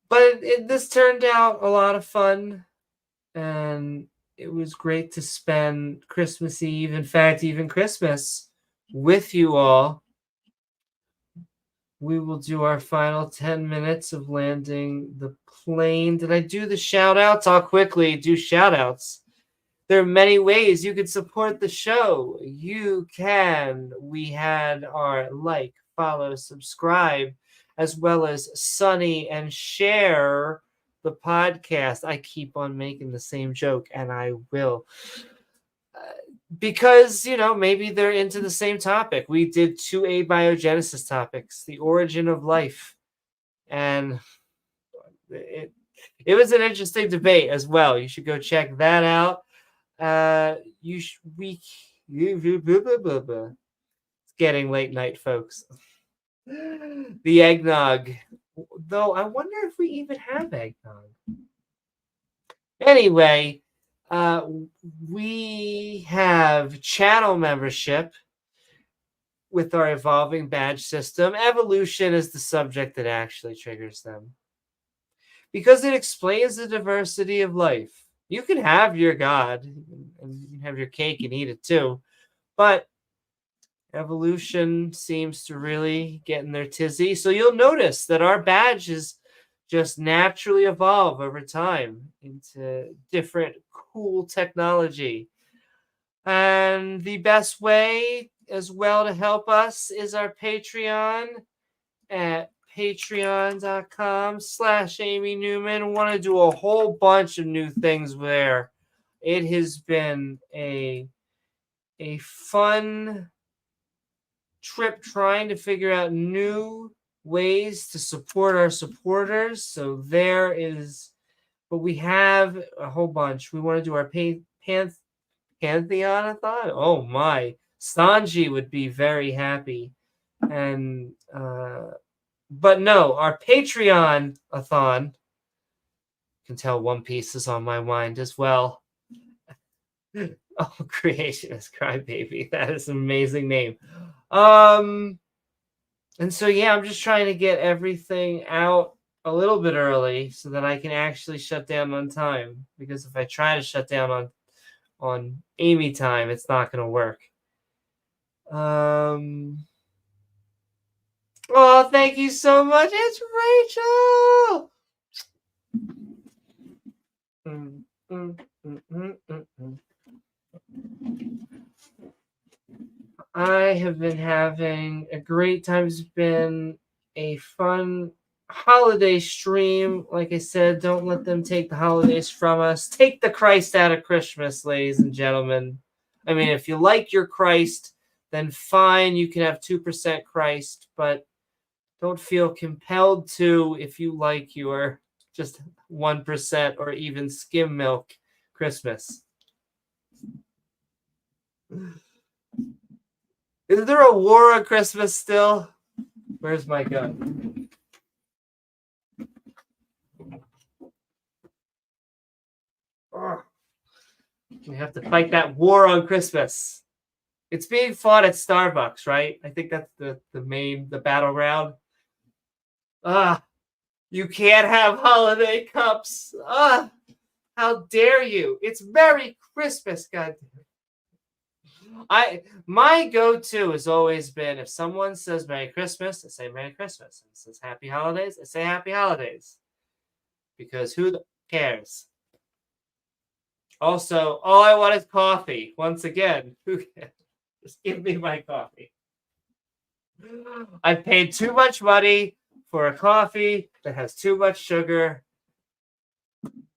But this turned out a lot of fun, and it was great to spend Christmas Eve, in fact, even Christmas, with you all. We will do our final 10 minutes of landing the plane. Did I do the shout outs? I'll quickly do shout outs. There are many ways you can support the show. We had our like, follow, subscribe, as well as Sunny and share the podcast. I keep on making the same joke, and I will. Because, maybe they're into the same topic. We did two abiogenesis topics, the origin of life. And it was an interesting debate as well. You should go check that out. It's getting late night, folks. The eggnog. Though I wonder if we even have eggnog. Anyway, we have channel membership with our evolving badge system. Evolution is the subject that actually triggers them, because it explains the diversity of life. You can have your God, and you can have your cake and eat it too, but evolution seems to really get in their tizzy. So you'll notice that our badges just naturally evolve over time into different cool technology. And the best way as well to help us is our Patreon at patreon.com/Amy Newman. Want to do a whole bunch of new things there. It has been a fun trip trying to figure out new ways to support our supporters. So there is, but we have a whole bunch. We want to do our Pantheon-a-thon. Oh my, Sanji would be very happy. And but no, our Patreon-a-thon. You can tell One Piece is on my mind as well. Oh, Creationist Crybaby. That is an amazing name. And so, yeah, I'm just trying to get everything out a little bit early so that I can actually shut down on time. Because if I try to shut down on Amy time, it's not going to work. Oh, thank you so much. It's Rachel. I have been having a great time. It's been a fun holiday stream. Like I said, don't let them take the holidays from us. Take the Christ out of Christmas, ladies and gentlemen. I mean, if you like your Christ, then fine, you can have 2% Christ, but don't feel compelled to if you like your just 1% or even skim milk Christmas. Is there a war on Christmas still? Where's my gun? Oh, we have to fight that war on Christmas. It's being fought at Starbucks, right? I think that's the battleground. You can't have holiday cups. How dare you? It's Merry Christmas, goddamn. My go-to has always been, if someone says Merry Christmas, I say Merry Christmas. If it says Happy Holidays, I say Happy Holidays. Because who cares? Also, all I want is coffee. Once again, who cares? Just give me my coffee. I paid too much money for a coffee that has too much sugar.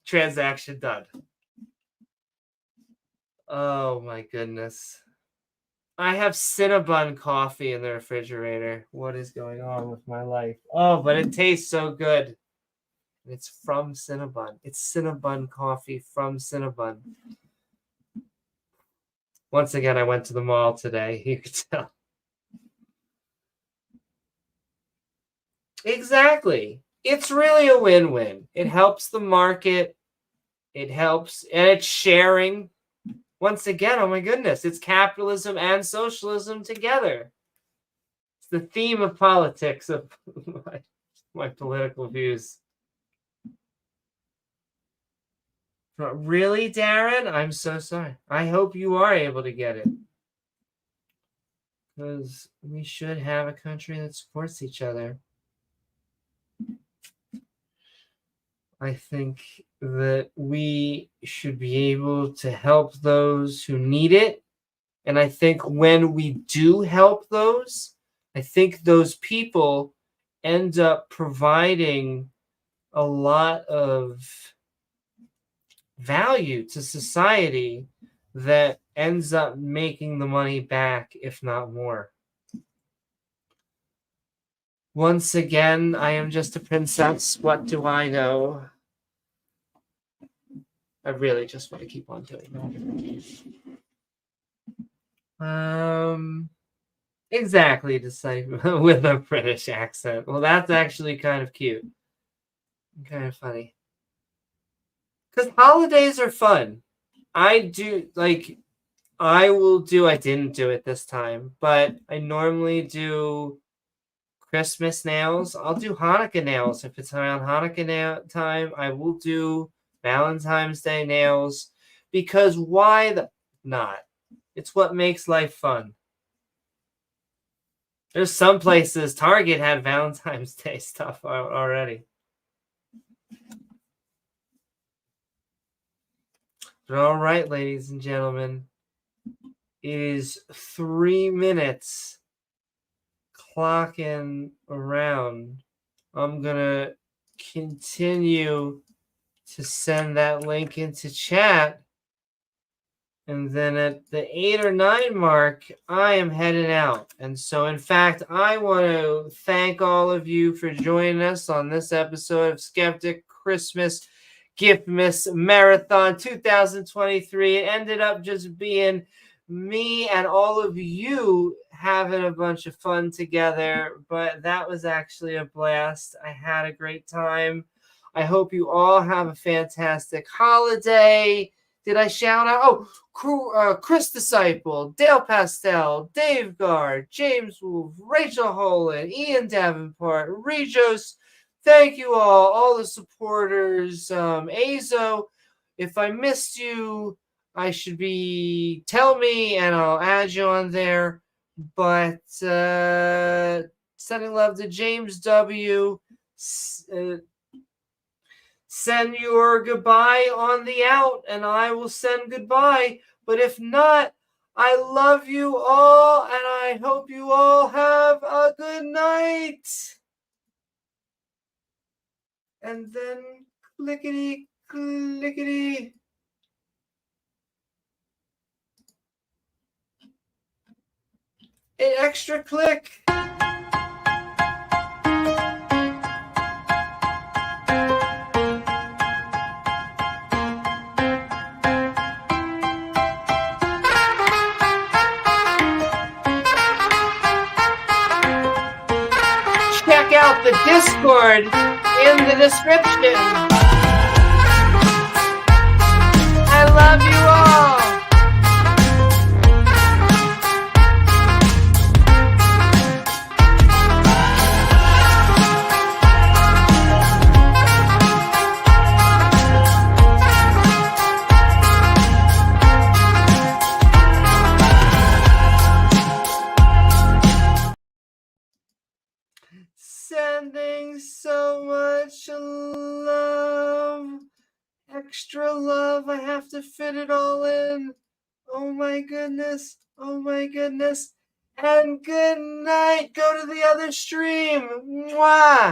Transaction done. Oh my goodness. I have Cinnabon coffee in the refrigerator. What is going on with my life? Oh, but it tastes so good. It's from Cinnabon. It's Cinnabon coffee from Cinnabon. Once again, I went to the mall today. You could tell. Exactly. It's really a win-win. It helps the market. It helps, and it's sharing. Once again, oh my goodness, it's capitalism and socialism together. It's the theme of politics of my political views. Really, Darren? I'm so sorry. I hope you are able to get it. Because we should have a country that supports each other. I think that we should be able to help those who need it. And I think when we do help those, I think those people end up providing a lot of value to society that ends up making the money back, if not more. Once again, I am just a princess. What do I know? I really just want to keep on doing that. Exactly, decipher with a British accent. Well, that's actually kind of cute. Kind of funny. Because holidays are fun. I didn't do it this time, but I normally do Christmas nails. I'll do Hanukkah nails. If it's around Hanukkah time, I will do Valentine's Day nails. Because why the not? It's what makes life fun. There's some places, Target had Valentine's Day stuff already. But all right, ladies and gentlemen, it is 3 minutes clocking around. I'm going to continue to send that link into chat. And then at the 8 or 9 mark, I am heading out. And so, in fact, I want to thank all of you for joining us on this episode of Skeptic Christmas Giftmas Marathon 2023. It ended up just being me and all of you having a bunch of fun together, but that was actually a blast. I had a great time. I hope you all have a fantastic holiday. Did I shout out? Oh, Chris Disciple, Dale Pastel, Dave Guard, James Wolf, Rachel Holan, Ian Davenport, Regos. Thank you all the supporters. Azo, if I missed you, I should be tell me and I'll add you on there. But sending love to James W. Send your goodbye on the out, and I will send goodbye. But if not, I love you all, and I hope you all have a good night. And then clickety, clickety. An extra click. Check out the Discord in the description. I love you all. Sending so much love. Extra love. I have to fit it all in. Oh my goodness. Oh my goodness. And good night. Go to the other stream. Mwah.